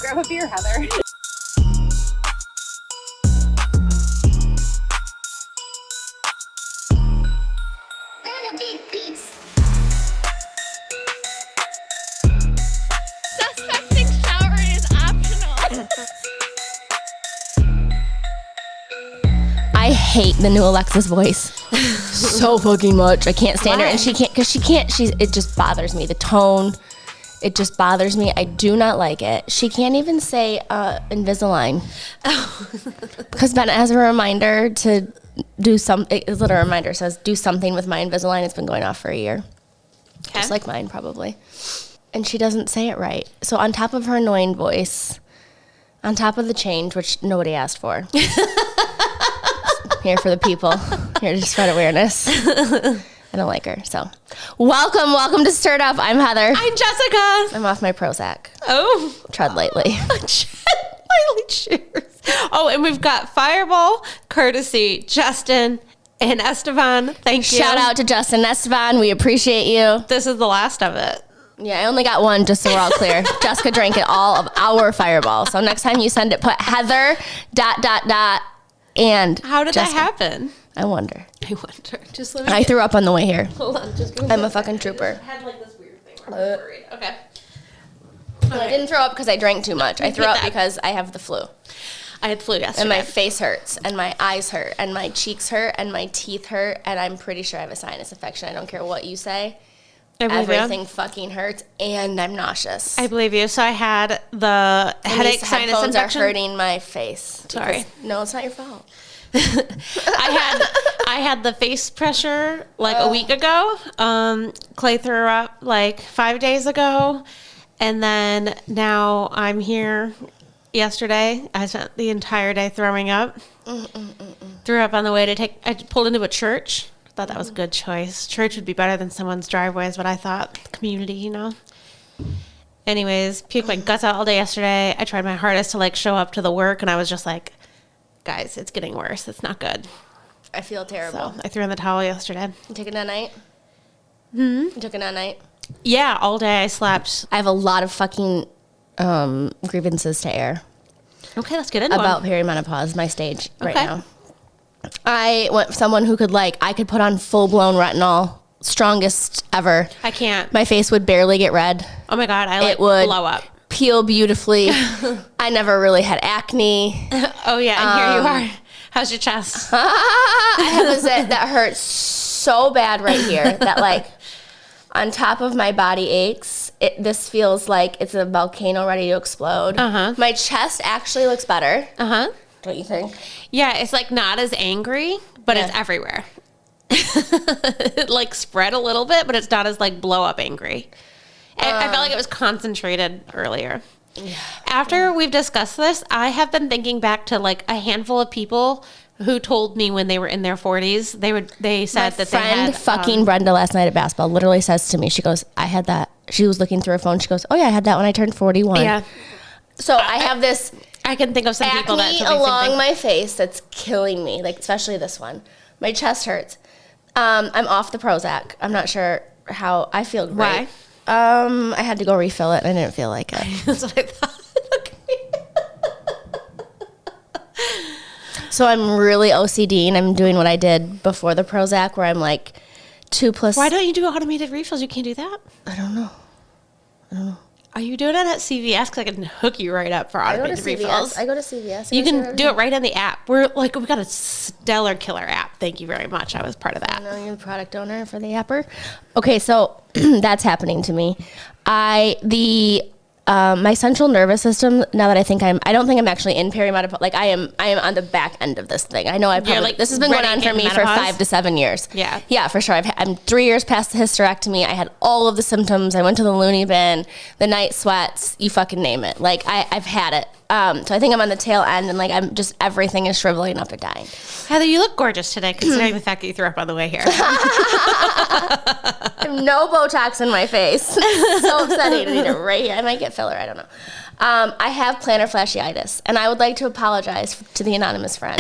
grab a beer, Heather. Suspecting shower is optional. I hate the new Alexa's voice so fucking much. I can't stand her, and she can't, because she can't. It just bothers me. The tone, it just bothers me. I do not like it. She can't even say Invisalign. Because Bennett has a reminder to do something. His little reminder says, do something with my Invisalign. It's been going off for a year. Okay. Just like mine, probably. And she doesn't say it right. So on top of her annoying voice, on top of the change, which nobody asked for. Here for the people. Here to spread awareness. I don't like her. So welcome to Stirred Up. I'm Heather. I'm Jessica. I'm off my Prozac. Oh. Tread lightly. Lightly, cheers. Oh, and we've got Fireball, courtesy Justin and Esteban. Thank you. Shout out to Justin and Esteban. We appreciate you. This is the last of it. Yeah, I only got one, just so we're all clear. Jessica drank it all of our Fireball. So next time you send it, put Heather ... and How did Jessica. that happen? I wonder. I wonder. Just let me I threw up on the way here. hold on. Just I'm a fucking trooper. I had like this weird thing. Where I'm worried. Okay. I didn't throw up because I drank too much. I threw up because I have the flu. I had flu yesterday. And my face hurts, and my eyes hurt, and my cheeks hurt, and my teeth hurt, and I'm pretty sure I have a sinus infection. I don't care what you say. I believe Everything fucking hurts, and I'm nauseous. I believe you. So I had the And headache, these sinus headphones infection. are hurting my face. Sorry. Because- No, it's not your fault. I had the face pressure like a week ago. Clay threw up like 5 days ago, and then now I'm here. Yesterday, I spent the entire day throwing up. Threw up on the way to I pulled into a church. Thought that was a good choice. Church would be better than someone's driveway is what I thought. Community, you know. Anyways, puked my guts out all day yesterday. I tried my hardest to like show up to the work, and I was just like, guys, it's getting worse. It's not good. I feel terrible. So I threw in the towel yesterday. You took it at night? You took it at night? Yeah, all day I slept. I have a lot of fucking grievances to air Okay, let's get into about them. perimenopause, my stage right Okay. now. I want someone who could I could put on full-blown retinol, strongest ever. I can't. My face would barely get red. Oh my God, I like It would blow up. peel beautifully. I never really had acne. Oh yeah, and here you are. How's your chest? I have a zit that hurts so bad right here that on top of my body aches. This feels like it's a volcano ready to explode. Uh-huh. My chest actually looks better. Uh-huh. Don't you think? Yeah, it's like not as angry, but it's Yeah. everywhere. It like spread a little bit, but it's not as like blow up angry. I felt like it was concentrated earlier. After we've discussed this, I have been thinking back to like a handful of people who told me when they were in their 40s, they said that they Friend had fucking Brenda last night at basketball literally says to me, she goes, I had that. She was looking through her phone. She goes, oh yeah, I had that when I turned 41. yeah. So I have this I can think of some people that acne told me the same along thing. my face that's killing me, especially this one. My chest hurts. I'm off the Prozac. I'm not sure how I feel great. Why? I had to go refill it. I didn't feel like it. That's what I thought. So I'm really OCD, and I'm doing what I did before the Prozac, where I'm like 2+. Why don't you do automated refills? You can't do that? I don't know. Are you doing it at CVS? Because I can hook you right up for I go to automated CVS. refills. I go to CVS. You can do it right on the app. We got a stellar killer app. Thank you very much. I was part of that. I know you're the product owner for the apper. Okay, so that's happening to me. My central nervous system, now that I don't think I'm actually in perimenopause. I am on the back end of this thing. I know this has been going on for me for 5 to 7 years. Yeah. Yeah, for sure. I'm 3 years past the hysterectomy. I had all of the symptoms. I went to the loony bin, the night sweats, you fucking name it. I've had it. So I think I'm on the tail end, and I'm just, everything is shriveling up and dying. Heather, you look gorgeous today, considering the fact that you threw up on the way here. I have no Botox in my face. So upsetting. I need it right here. I might get filler. I don't know. I have plantar fasciitis, and I would like to apologize to the anonymous friend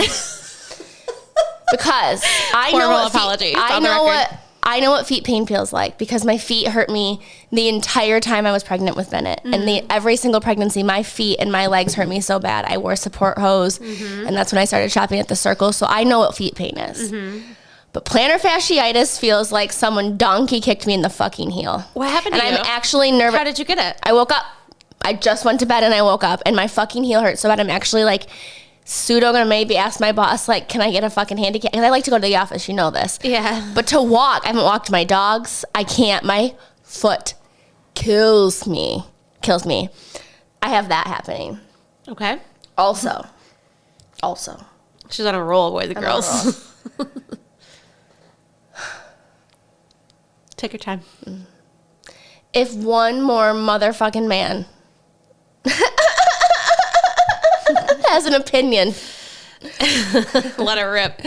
because I Formal know apology. I on the know record. what I know what feet pain feels like because my feet hurt me the entire time I was pregnant with Bennett. And every single pregnancy, my feet and my legs hurt me so bad. I wore support hose, and that's when I started shopping at the Circle. So I know what feet pain is. But plantar fasciitis feels like someone donkey kicked me in the fucking heel. What happened to you? And I'm actually nervous. How did you get it? I woke up. I just went to bed and I woke up and my fucking heel hurt so bad. I'm actually like pseudo gonna maybe ask my boss, like, can I get a fucking handicap? Because I like to go to the office, you know this. Yeah. But to walk, I haven't walked my dogs. I can't. My foot kills me. I have that happening. Okay. Also. She's on a roll, boys and girls. Take your time. If one more motherfucking man has an opinion Let it rip.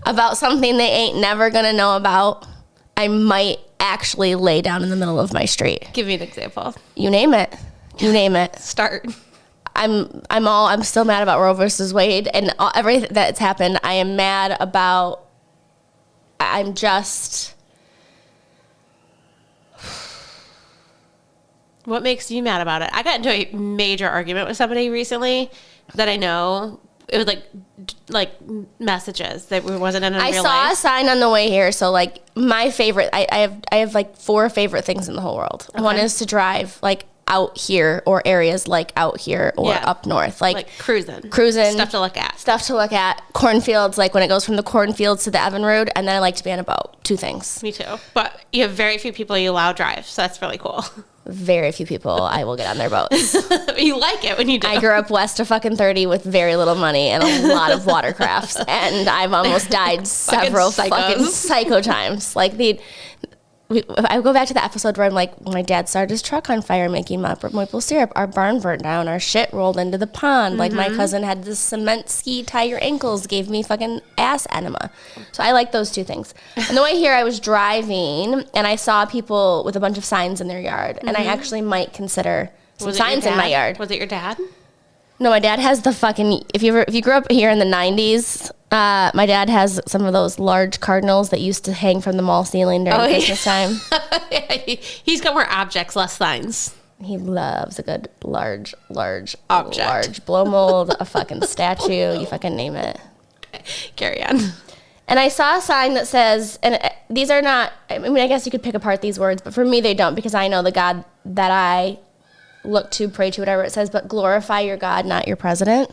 about something they ain't never gonna know about, I might actually lay down in the middle of my street. Give me an example. You name it. Start. I'm still mad about Roe versus Wade and everything that's happened. I am mad about. I'm just. What makes you mad about it? I got into a major argument with somebody recently that I know. It was like messages that wasn't in real life. I saw a sign on the way here. So like my favorite, I have like 4 favorite things in the whole world. Okay. One is to drive like out here or areas like out here or up north, like cruising, stuff to look at, cornfields, like when it goes from the cornfields to the Evinrude, and then I like to be on a boat. 2 things. Me too. But you have very few people you allow drive, so that's really cool. Very few people I will get on their boats. You like it when you do. I grew up west of fucking 30 with very little money and a lot of watercrafts, and I've almost died several fucking psycho times. Like I go back to the episode where I'm like, my dad started his truck on fire making maple syrup. Our barn burnt down. Our shit rolled into the pond. Like my cousin had this cement ski tie your ankles, gave me fucking ass enema. So I like those 2 things. On the way here, I was driving and I saw people with a bunch of signs in their yard, and I actually might consider some signs in my yard. Was it your dad? No, my dad has the fucking. If you grew up here in the 90s, my dad has some of those large cardinals that used to hang from the mall ceiling during Christmas time. He's got more objects, less signs. He loves a good large object, large blow mold, a fucking statue. You fucking name it. Carry on. And I saw a sign that says, and these are not. I mean, I guess you could pick apart these words, but for me, they don't, because I know the God that I look to, pray to, whatever it says, but glorify your God, not your president.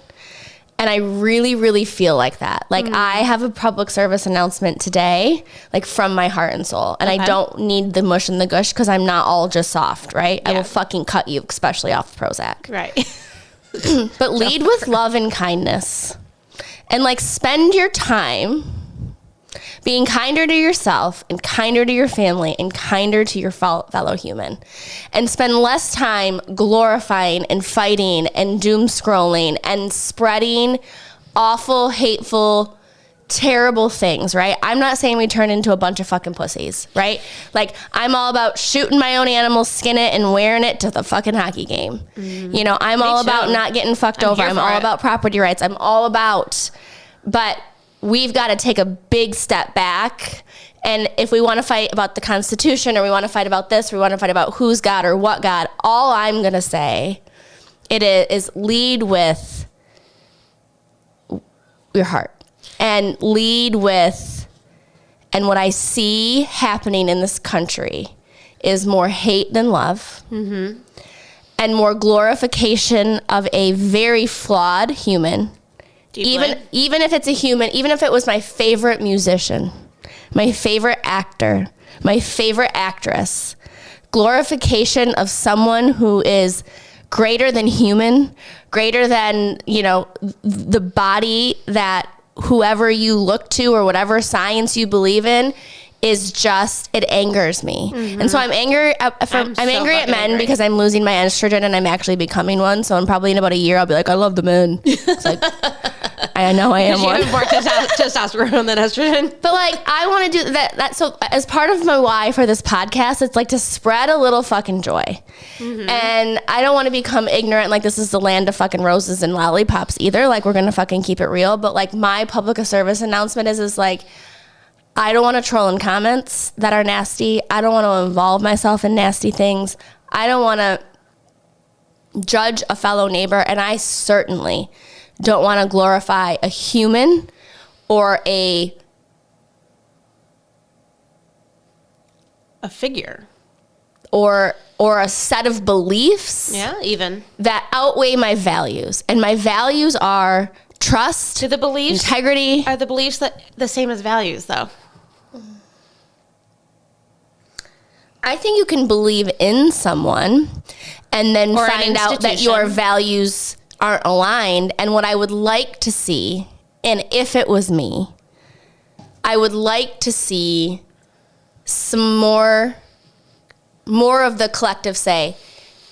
And I really, really feel like that. Like I have a public service announcement today, like from my heart and soul. And I don't need the mush and the gush because I'm not all just soft, right? Yeah. I will fucking cut you, especially off the Prozac. Right. But lead with love and kindness. And like spend your time being kinder to yourself and kinder to your family and kinder to your fellow human. And spend less time glorifying and fighting and doom scrolling and spreading awful, hateful, terrible things, right? I'm not saying we turn into a bunch of fucking pussies, right? Like, I'm all about shooting my own animal, skin it, and wearing it to the fucking hockey game. You know, I'm all about not getting fucked over. I'm all about property rights. I'm all about, but we've got to take a big step back. And if we want to fight about the Constitution, or we want to fight about this, or we want to fight about who's God or what God, all I'm going to say it is lead with your heart. And lead with, and what I see happening in this country is more hate than love, and more glorification of a very flawed human. Deeply. Even if it's a human, even if it was my favorite musician, my favorite actor, my favorite actress, glorification of someone who is greater than human, greater than, you know, the body that whoever you look to or whatever science you believe in is just, it angers me. And so I'm angry at men because I'm losing my estrogen and I'm actually becoming one. So I'm probably in about a year, I'll be like, I love the men. It's like, I know I am one. You have more testosterone than estrogen. But like, I want to do that. So as part of my why for this podcast, it's like to spread a little fucking joy. And I don't want to become ignorant, like this is the land of fucking roses and lollipops either. Like, we're going to fucking keep it real. But like, my public service announcement is like, I don't want to troll in comments that are nasty. I don't want to involve myself in nasty things. I don't want to judge a fellow neighbor, and I certainly don't want to glorify a human or a figure or a set of beliefs even that outweigh my values. And my values are trust, to the beliefs, integrity. are the beliefs that the same as values though? I think you can believe in someone and then Or an find out that institution. your values aren't aligned. And what I would like to see, and if it was me, I would like to see some more of the collective say,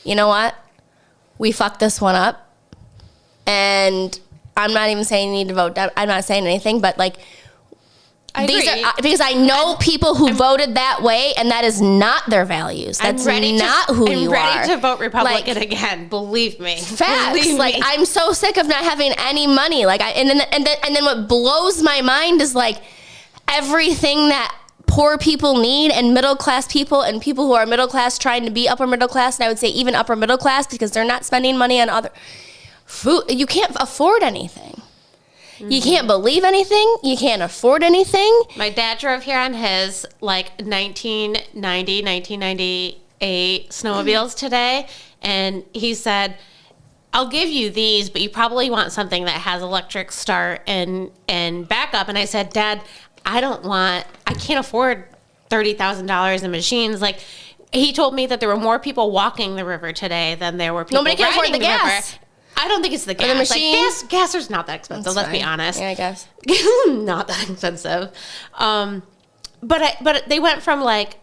you know what? We fucked this one up. And I'm not even saying you need to vote down. I'm not saying anything, but like, I these agree. are because I know people who voted that way, and that is not their values. That's not who you are. I'm ready to vote Republican Like, again. Believe me. facts. Believe Like me. I'm so sick of not having any money. Like and then what blows my mind is like everything that poor people need and middle class people and people who are middle class trying to be upper middle class, and I would say even upper middle class because they're not spending money on other food. You can't afford anything. You can't believe anything. You can't afford anything. My dad drove here on his like 1998 snowmobiles today, and he said, I'll give you these, but you probably want something that has electric start and backup. And I said, Dad, I can't afford $30,000 in machines. Like, he told me that there were more people walking the river today than there were people Nobody can afford riding the gas. river. I don't think it's the gas. the machines? Like, gas is not that expensive. That's Let's be fine. honest. Yeah, I guess. Not that expensive. But they went from like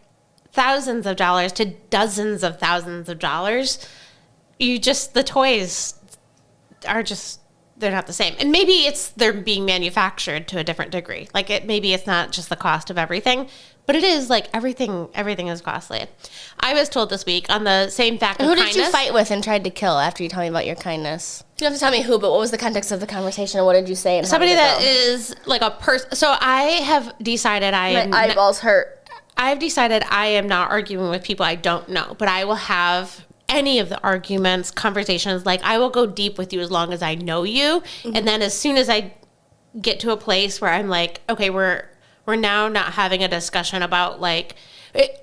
thousands of dollars to dozens of thousands of dollars. The toys are just, they're not the same. And maybe they're being manufactured to a different degree. Like maybe it's not just the cost of everything, but it is like everything is costly. I was told this week on the same fact of Who kindness. did you fight with and tried to kill after you told me about your kindness? You don't have to tell me who, but what was the context of the conversation and what did you say? And Somebody how did it that is like a person. So I have decided go? My eyeballs hurt. I've decided I am not arguing with people I don't know, but I will have any of the arguments, conversations. Like I will go deep with you as long as I know you. Mm-hmm. And then as soon as I get to a place where I'm like, okay, we're now not having a discussion about like,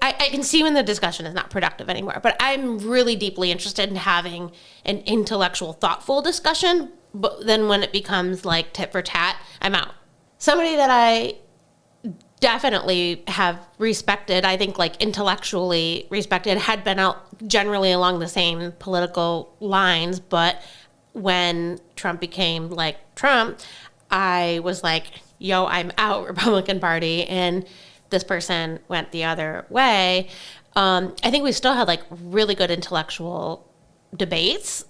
I can see when the discussion is not productive anymore, but I'm really deeply interested in having an intellectual, thoughtful discussion. But then when it becomes like tit for tat, I'm out. Somebody that I definitely have respected, I think like intellectually respected, had been out generally along the same political lines, but when Trump became like Trump, I was like, yo, I'm out, Republican Party, and this person went the other way. I think we still had like really good intellectual debates.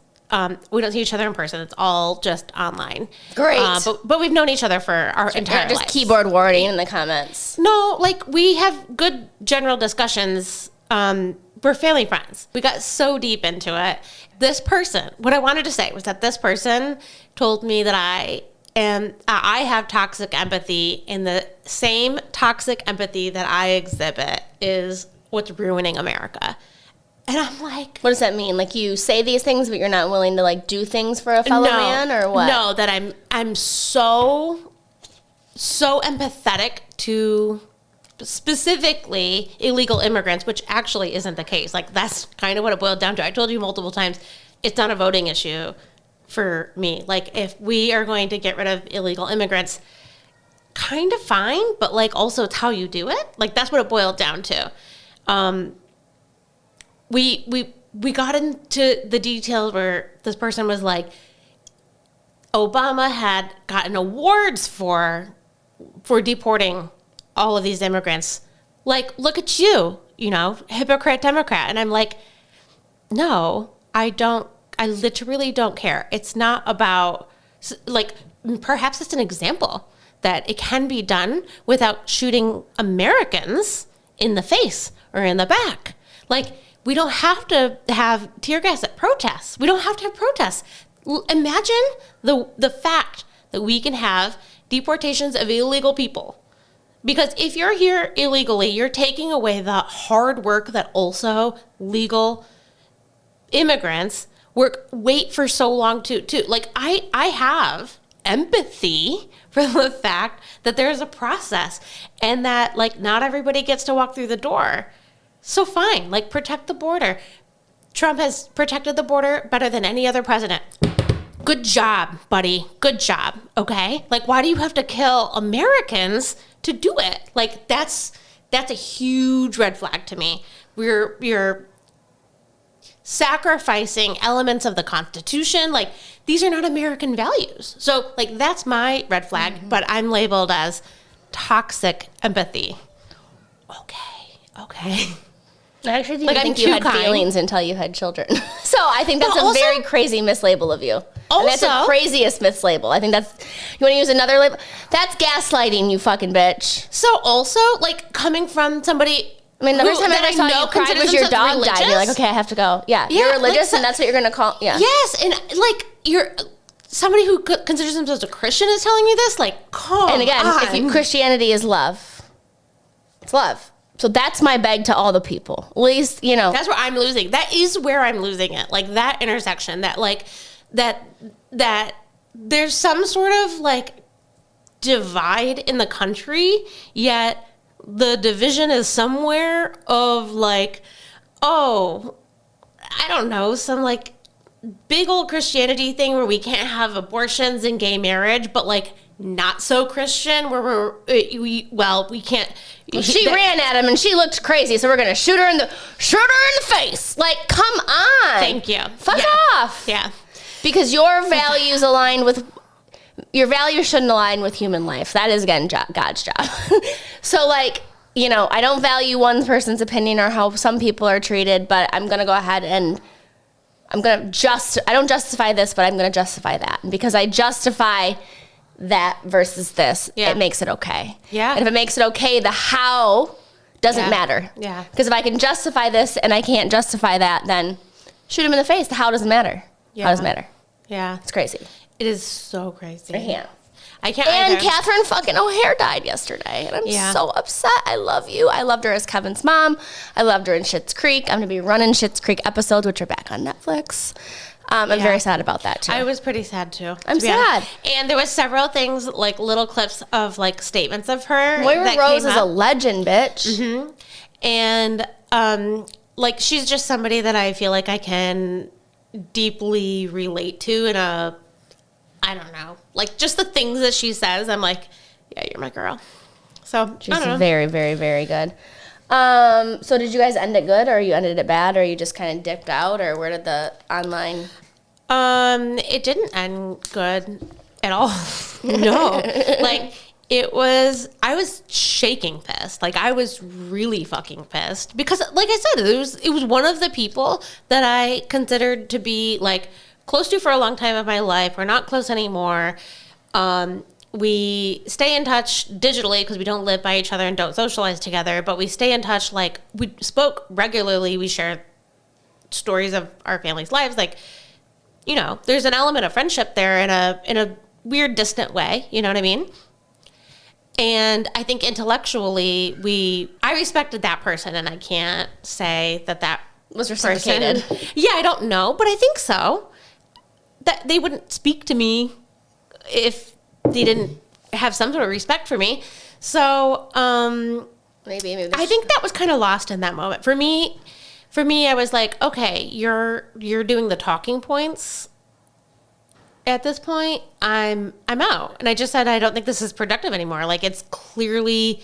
We don't see each other in person. It's all just online. Great. But we've known each other for our entire Just lives. keyboard warning in the comments. No, like we have good general discussions. We're family friends. We got so deep into it. This person, what I wanted to say was that this person told me that I have toxic empathy, and the same toxic empathy that I exhibit is what's ruining America. And I'm like, What does that mean? Like you say these things, but you're not willing to like do things for a fellow man, or what? No, that I'm so empathetic to specifically illegal immigrants, which actually isn't the case. Like that's kind of what it boiled down to. I told you multiple times, it's not a voting issue for me. Like if we are going to get rid of illegal immigrants, kind of fine, but like also it's how you do it. Like that's what it boiled down to. We got into the details where this person was like, Obama had gotten awards for deporting all of these immigrants. Like, look at you, hypocrite Democrat. And I'm like, no, I don't. I literally don't care. It's not about, like, perhaps it's an example that it can be done without shooting Americans in the face or in the back. Like, we don't have to have tear gas at protests. We don't have to have protests. Imagine the fact that we can have deportations of illegal people Because if you're here illegally, you're taking away the hard work that also legal immigrants wait for so long to like I have empathy for the fact that there's a process and that like not everybody gets to walk through the door. So fine, like protect the border. Trump has protected the border better than any other president. Good job, buddy. Good job. Okay? Like why do you have to kill Americans to do it? Like that's a huge red flag to me. You're sacrificing elements of the Constitution. Like these are not American values. So like that's my red flag, but I'm labeled as toxic empathy. Okay. I actually didn't Like, I'm think you too had kind. feelings until you had children. So I think that's But a also- very crazy mislabel of you. And that's the Also- craziest mislabel. I think that's, you want to use another label? That's gaslighting, you fucking bitch. So also like coming from somebody I mean, the who- first time I that ever saw you cry considers was your themselves dog died. You're like, religious? okay, I have to go. Yeah, Yeah, you're like, religious so- and that's what you're going to call, yeah. Yes, and like you're somebody who considers themselves a Christian is telling you this. Like, come And again, on. if you, Christianity is love. It's love. So that's my beg to all the people. At least, you know. That's where I'm losing. That is where I'm losing it. Like that intersection. That like that there's some sort of like divide in the country, yet the division is somewhere of like, oh, I don't know, some like big old Christianity thing where we can't have abortions and gay marriage, but like not so Christian where we can't. She that- ran at him and she looked crazy, so we're gonna shoot her in the face. Like, come on. Thank you. Fuck Yeah. off. Yeah. Because your values align with your values shouldn't align with human life. That is again God's job. So like, you know, I don't value one person's opinion or how some people are treated, but I'm gonna go ahead and I don't justify this, but I'm gonna justify that. And because I justify that versus this, Yeah. it makes it okay. Yeah. And if it makes it okay, the how doesn't Yeah. matter. Yeah. Because if I can justify this and I can't justify that, then shoot him in the face. The how doesn't matter. Yeah. How doesn't matter. Yeah. It's crazy. It is so crazy. I can't. I can't And either. Catherine fucking O'Hare died yesterday. And I'm Yeah. so upset. I love you. I loved her as Kevin's mom. I loved her in Schitt's Creek. I'm going to be running Schitt's Creek episodes, which are back on Netflix. I'm Yeah. very sad about that, too. I was pretty sad too. to I'm be honest. sad. And there was several things, like little clips of like statements of her. Moira that Rose came is a up. legend, bitch. And like she's just somebody that I feel like I can deeply relate to in a, I don't know, like just the things that she says. I'm like, yeah, you're my girl. So She's I don't know. very, very, very good. So did you guys end it good, or you ended it bad, or you just kind of dipped out, or where did the online... It didn't end good at all. No. Like I was shaking pissed. Like I was really fucking pissed because like I said, it was one of the people that I considered to be like close to for a long time of my life. We're not close anymore. We stay in touch digitally because we don't live by each other and don't socialize together, but we stay in touch. Like we spoke regularly. We share stories of our family's lives. Like, you know, there's an element of friendship there in a weird, distant way. You know what I mean? And I think intellectually, I respected that person, and I can't say that Was reciprocated. person. Yeah, I don't know, but I think so. That they wouldn't speak to me if they didn't have some sort of respect for me. So Maybe I think that was kind of lost in that moment for me. For me, I was like, okay, you're doing the talking points. At this point, I'm out. And I just said I don't think this is productive anymore. Like it's clearly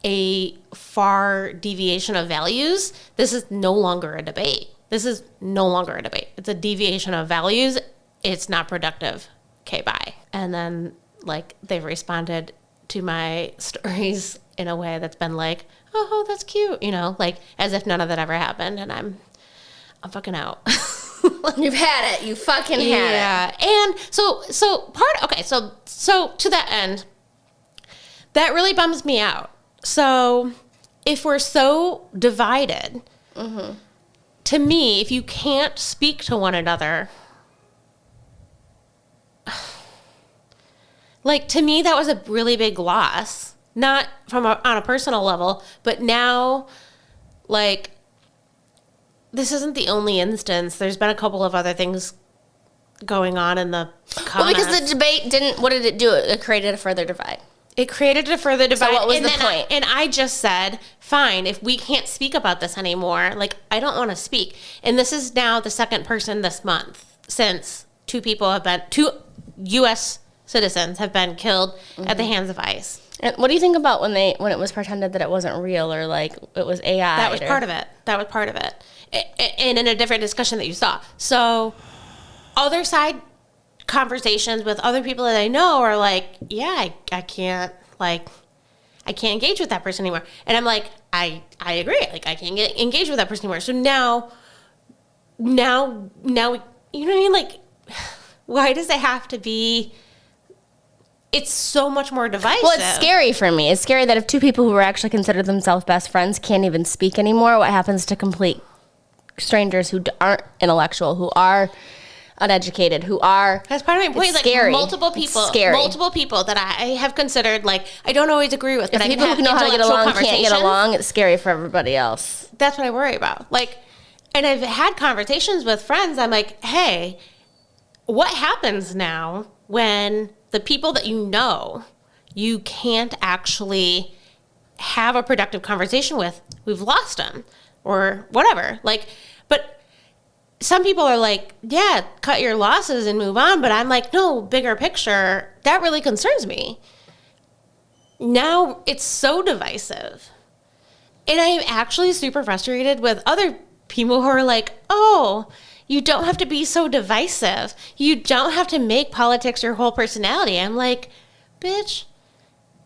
a far deviation of values. This is no longer a debate. This is no longer a debate. It's a deviation of values. It's not productive. Okay, bye. And then like they've responded to my stories in a way that's been like, oh, that's cute, you know, like as if none of that ever happened, and I'm fucking out. You've had it. You fucking had it. Yeah, and so to that end, that really bums me out. So if we're so divided, to me, if you can't speak to one another, like to me, that was a really big loss not on a personal level, but now, like, this isn't the only instance. There's been a couple of other things going on in the comments. Well, because the debate didn't, what did it do? It created a further divide. It created a further divide. So what was the point? And I just said, fine, if we can't speak about this anymore, like, I don't want to speak. And this is now the second person this month since two U.S. citizens have been killed at the hands of ICE. And what do you think about when it was pretended that it wasn't real or like it was AI? That was part of it. And in a different discussion that you saw. So other side conversations with other people that I know are like, yeah, I can't engage with that person anymore. And I'm like, I agree. Like, I can't engage with that person anymore. So now, you know what I mean? Like, why does it have to be? It's so much more divisive. Well, it's scary for me. It's scary that if two people who were actually considered themselves best friends can't even speak anymore, what happens to complete strangers who aren't intellectual, who are uneducated, who are... That's part of my point. It's like, scary. Multiple people that I have considered, like, I don't always agree with, but I can people have who know how to get along can't conversations. get along, it's scary for everybody else. That's what I worry about. Like, and I've had conversations with friends. I'm like, hey, what happens now when the people that you can't actually have a productive conversation with, we've lost them or whatever. Like, but some people are like, yeah, cut your losses and move on. But I'm like, no, bigger picture, that really concerns me. Now it's so divisive. And I'm actually super frustrated with other people who are like, oh, you don't have to be so divisive. You don't have to make politics your whole personality. I'm like, bitch,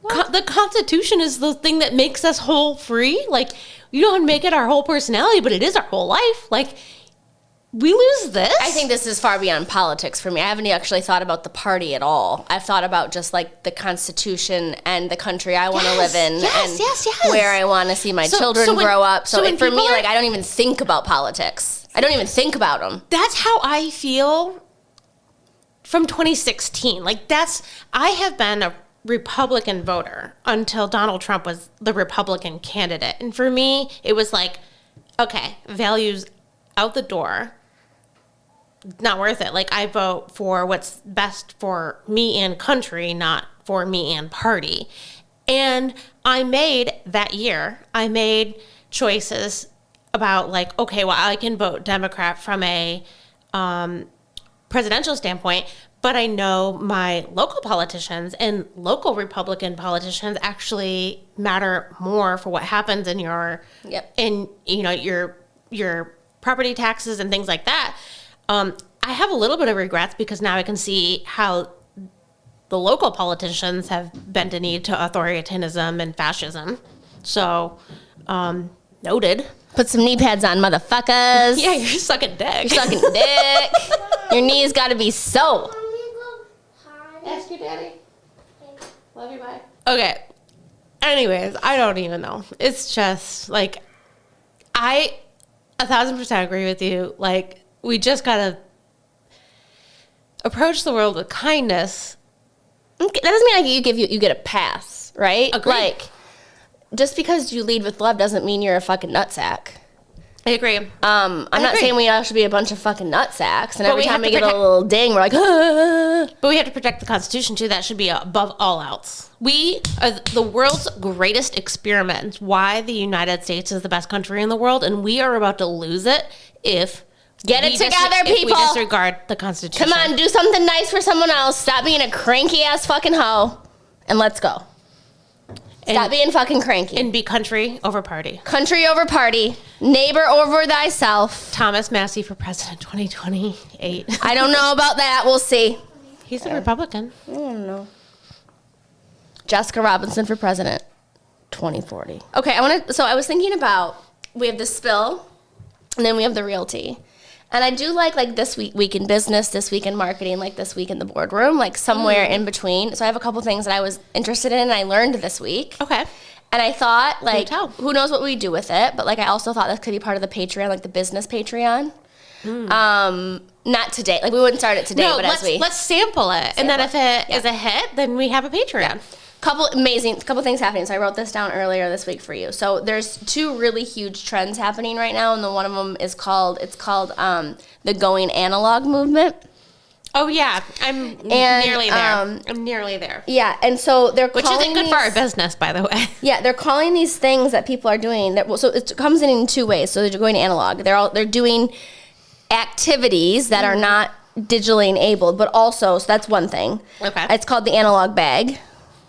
the Constitution is the thing that makes us whole free. Like, you don't make it our whole personality, but it is our whole life. Like, we lose this. I think this is far beyond politics for me. I haven't actually thought about the party at all. I've thought about just like the Constitution and the country I want to live in and where I want to see my children grow up. So for me, like, I don't even think about politics. I don't even think about them. That's how I feel from 2016. Like, I have been a Republican voter until Donald Trump was the Republican candidate. And for me, it was like, okay, values out the door. Not worth it. Like, I vote for what's best for me and country, not for me and party. And I made choices about, like, okay, well, I can vote Democrat from a presidential standpoint, but I know my local politicians and local Republican politicians actually matter more for what happens in your property taxes and things like that. I have a little bit of regrets because now I can see how the local politicians have bent a knee to authoritarianism and fascism. So, noted. Put some knee pads on, motherfuckers. Yeah, you're sucking dick. You're sucking dick. Your knees got to be so. Ask your daddy. Love you, bye. Okay. Anyways, I don't even know. It's just, like, I 1,000% agree with you. Like, we just got to approach the world with kindness. Okay, that doesn't mean like you get a pass, right? Agreed. Like, just because you lead with love doesn't mean you're a fucking nutsack. I agree. I'm not saying we all should be a bunch of fucking nutsacks, and every time we get a little ding, we're like, ah. But we have to protect the Constitution, too. That should be above all else. We are the world's greatest experiment. Why the United States is the best country in the world, and we are about to lose it if... Get it together, people. If we disregard the Constitution. Come on, do something nice for someone else. Stop being a cranky-ass fucking hoe, and let's go. Stop being fucking cranky. And be country over party. Country over party. Neighbor over thyself. Thomas Massey for president 2028. I don't know about that. We'll see. He's a Republican. I don't know. Jessica Robinson for president 2040. Okay, I was thinking about, we have the spill, and then we have the realty. And I do like this week in business, this week in marketing, like this week in the boardroom, like somewhere in between. So I have a couple things that I was interested in and I learned this week. Okay. And I thought, like, who knows what we do with it, but, like, I also thought this could be part of the Patreon, like the business Patreon. Not today. Like, we wouldn't start it today, but let's sample it. And then if it is a hit, then we have a Patreon. couple things happening. So I wrote this down earlier this week for you. So there's 2 really huge trends happening right now, and the one of them is called the going analog movement. Oh yeah, I'm nearly there. I'm nearly there. Yeah, and so they're which calling isn't good for our business, by the way. Yeah, they're calling these things that people are doing so it comes in 2 ways. So they're going analog. They're doing activities that are not digitally enabled, but also, so that's one thing. Okay. It's called the analog bag.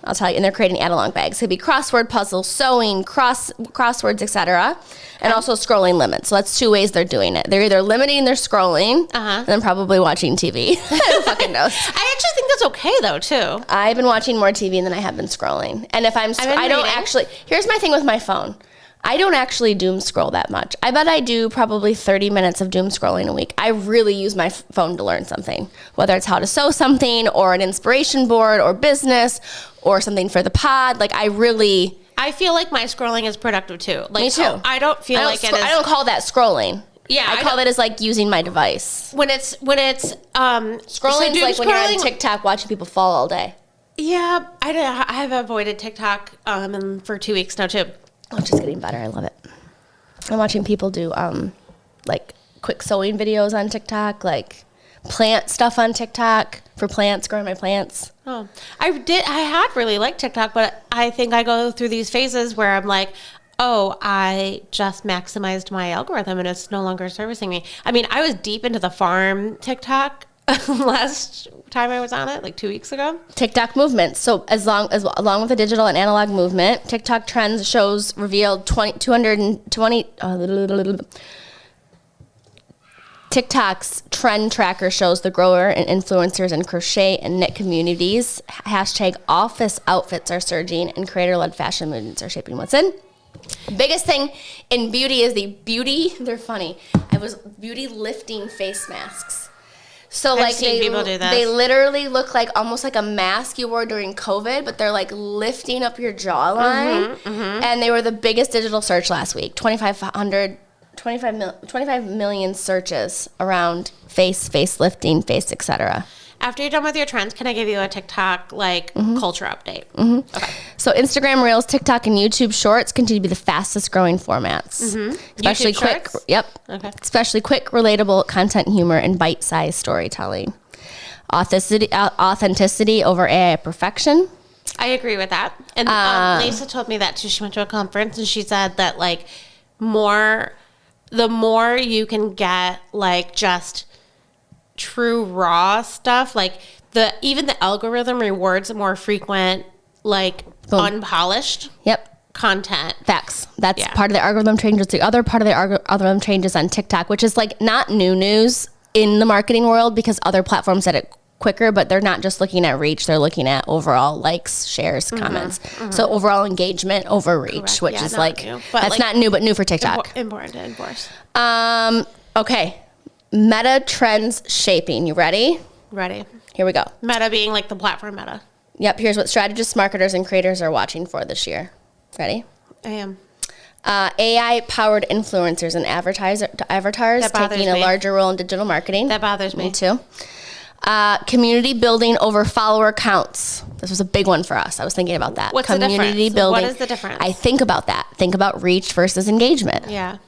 I'll tell you, and they're creating analog bags. It could be crossword puzzles, sewing, crosswords, etc., and also scrolling limits. So that's 2 ways they're doing it. They're either limiting their scrolling, and then probably watching TV. Who fucking knows? I actually think that's okay though too. I've been watching more TV than I have been scrolling, and if I don't actually. Here's my thing with my phone. I don't actually doom scroll that much. I bet I do probably 30 minutes of doom scrolling a week. I really use my phone to learn something, whether it's how to sew something or an inspiration board or business or something for the pod. Like I feel like my scrolling is productive too. Like, me too. I don't feel like it is. I don't call that scrolling. Yeah, I call it as like using my device. When it's scrolling is like when you're on TikTok watching people fall all day. Yeah, I have avoided TikTok for 2 weeks now too. Oh, it's just getting better. I love it. I'm watching people do like quick sewing videos on TikTok, like plant stuff on TikTok for plants, growing my plants. Oh, I had really liked TikTok, but I think I go through these phases where I'm like, oh, I just maximized my algorithm and it's no longer servicing me. I mean, I was deep into the farm TikTok last time I was on it, like 2 weeks ago. TikTok movement. So along with the digital and analog movement, TikTok trends shows revealed 220. TikTok's trend tracker shows the grower and influencers in crochet and knit communities. Hashtag office outfits are surging and creator-led fashion movements are shaping what's in. Biggest thing in beauty is they're funny. Beauty lifting face masks. So I've like seen people do this. They literally look like almost like a mask you wore during COVID, but they're like lifting up your jawline. And they were the biggest digital search last week. 25 million searches around face lifting, face, etc. After you're done with your trends, can I give you a TikTok culture update? Okay. So Instagram Reels, TikTok, and YouTube Shorts continue to be the fastest growing formats. Especially YouTube quick. Shorts? Yep. Okay. Especially quick, relatable content, humor, and bite-sized storytelling. Authenticity over AI perfection. I agree with that. And Lisa told me that too. She went to a conference and she said that like the more you can get like just true raw stuff, like even the algorithm rewards more frequent, like unpolished content. Facts. That's part of the algorithm changes. The other part of the algorithm changes on TikTok, which is like not new news in the marketing world because other platforms did it quicker, but they're not just looking at reach, they're looking at overall likes, shares, comments. So overall engagement over reach, which is like new, that's like, not new, but new for TikTok. Important to enforce. Okay. Meta trends shaping. You ready? Ready. Here we go. Meta being like the platform Meta. Yep. Here's what strategists, marketers, and creators are watching for this year. Ready? I am. AI-powered influencers and avatars taking a larger role in digital marketing. That bothers me. Me too. Community building over follower counts. This was a big one for us. I was thinking about that. What's community the difference? building. What is the difference? I think about that. Think about reach versus engagement. Yeah.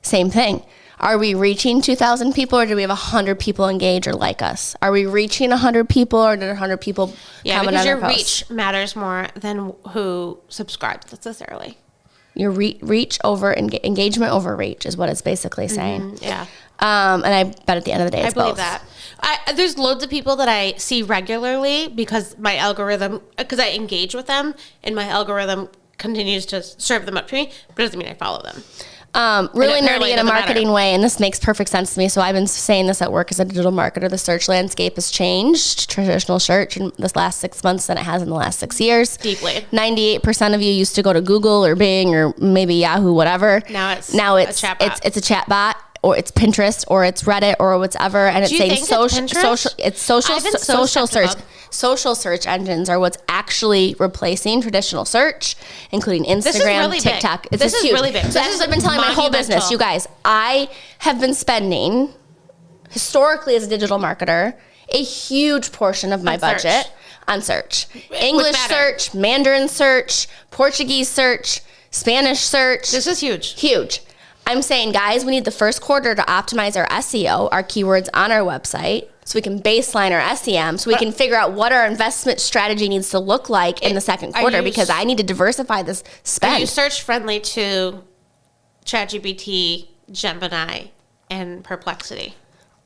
Same thing. Are we reaching 2,000 people or do we have 100 people engage or like us? Are we reaching 100 people or did 100 people comment on our post? Your reach matters more than who subscribes necessarily. Your reach over engagement over reach is what it's basically saying. Yeah. And I bet at the end of the day it's both. I believe that. There's loads of people that I see regularly because my algorithm, because I engage with them and my algorithm continues to serve them up to me, but it doesn't mean I follow them. Really nerdy in a marketing way, and this makes perfect sense to me. So I've been saying this at work as a digital marketer. The search landscape has changed, traditional search, in this last 6 months than it has in the last 6 years. Deeply. 98% of you used to go to Google or Bing or maybe Yahoo, whatever. Now it's a chatbot. It's a chatbot. Or it's Pinterest, or it's Reddit, or whatever, and it's saying social search. Social search engines are what's actually replacing traditional search, including Instagram, TikTok. This is really big. So this is what I've been telling my whole business, you guys. I have been spending, historically as a digital marketer, a huge portion of my budget on search. English search, Mandarin search, Portuguese search, Spanish search. This is huge. Huge. I'm saying, guys, we need the first quarter to optimize our SEO, our keywords on our website, so we can baseline our SEM, so we can figure out what our investment strategy needs to look like in the second quarter, because I need to diversify this spend. Are you search friendly to ChatGPT, Gemini, and Perplexity?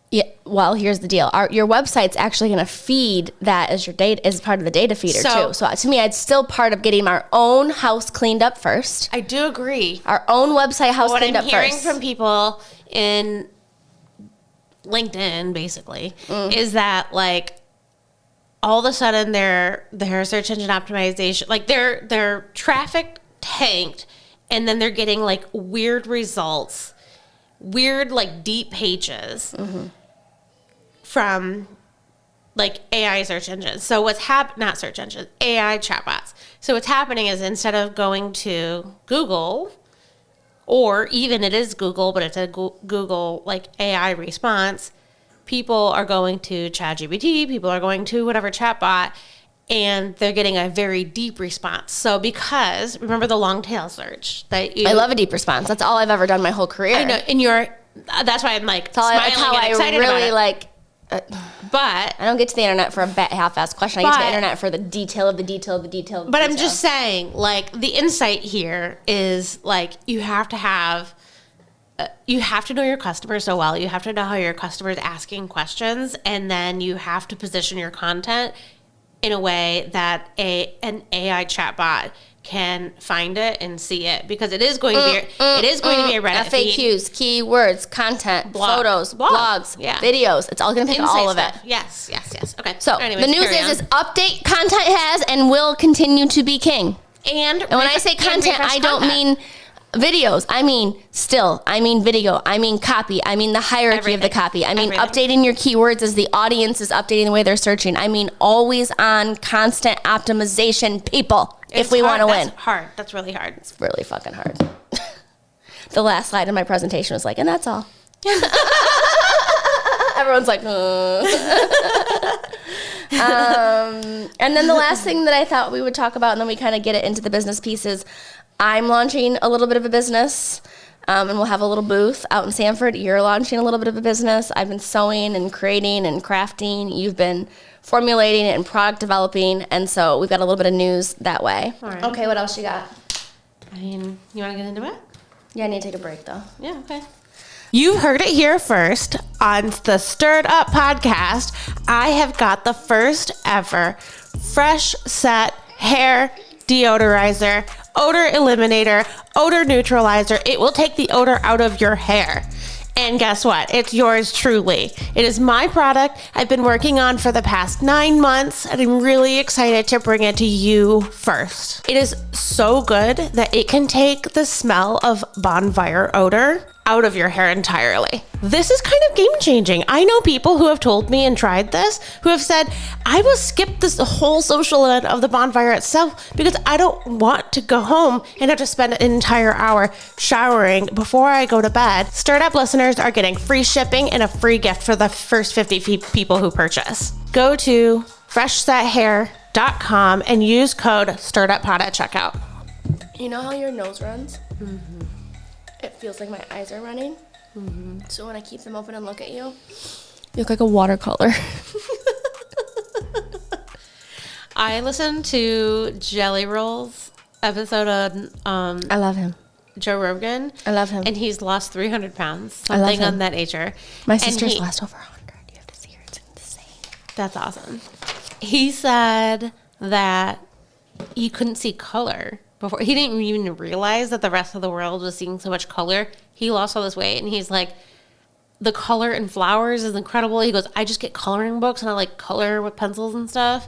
Yeah, well, here's the deal. Your website's actually going to feed that as your data, as part of the data feeder too. So to me, it's still part of getting our own house cleaned up first. I do agree. Our own website house cleaned up first. What I'm hearing from people in LinkedIn, basically, is that like all of a sudden their search engine optimization, like their traffic tanked, and then they're getting like weird results, weird like deep pages from like AI search engines. So what's not search engines, AI chatbots. So what's happening is instead of going to Google, or even it is Google, but it's a Google like AI response, people are going to ChatGPT, people are going to whatever chatbot, and they're getting a very deep response. So because, remember the long tail search? I love a deep response. That's all I've ever done my whole career. I know, that's why I'm like smiling and excited about it. Like, but I don't get to the internet for a half-assed question. I get to the internet for the detail of the detail of the detail. But I'm just saying, like, the insight here is like you have to have, you have to know your customer so well. You have to know how your customer is asking questions, and then you have to position your content in a way that an AI chatbot can find it and see it, because it is going to be a Reddit FAQs, feed. keywords, content, photos, blogs, videos. It's all going to pick all of it. Yes. Okay. So anyways, the news is update content has and will continue to be king. And when I say content, I don't mean videos. I mean still. I mean video. I mean copy. I mean the hierarchy of the copy. I mean updating your keywords as the audience is updating the way they're searching. I mean always on constant optimization, people. If we want to win. That's hard. That's really hard. It's really fucking hard. The last slide in my presentation was like, and that's all. Everyone's like, and then the last thing that I thought we would talk about, and then we kind of get it into the business pieces. I'm launching a little bit of a business, and we'll have a little booth out in Sanford. You're launching a little bit of a business. I've been sewing and creating and crafting. You've been formulating it and product developing, and so we've got a little bit of news that way. All right. Okay, what else you got? I mean, you want to get into it? Yeah, I need to take a break, though. Yeah, okay. You heard it here first on the Stirred Up podcast. I have got the first ever Fresh Set hair deodorizer, odor eliminator, odor neutralizer. It will take the odor out of your hair. And guess what? It's yours truly. It is my product I've been working on for the past 9 months, and I'm really excited to bring it to you first. It is so good that it can take the smell of bonfire odor out of your hair entirely. This is kind of game changing. I know people who have told me and tried this, who have said, I will skip this whole social event of the bonfire itself because I don't want to go home and have to spend an entire hour showering before I go to bed. Stirred Up listeners are getting free shipping and a free gift for the first 50 people who purchase. Go to freshsethair.com and use code StirredUpPod at checkout. You know how your nose runs? Mm-hmm. It feels like my eyes are running. Mm-hmm. So when I keep them open and look at you, you look like a watercolor. I listened to Jelly Roll's episode on I love him. Joe Rogan. I love him. And he's lost 300 pounds. Something on that nature. My sister's lost over 100. You have to see her. It's insane. That's awesome. He said that he couldn't see color before. He didn't even realize that the rest of the world was seeing so much color. He lost all this weight, and he's like, the color in flowers is incredible. He goes, I just get coloring books, and I like color with pencils and stuff.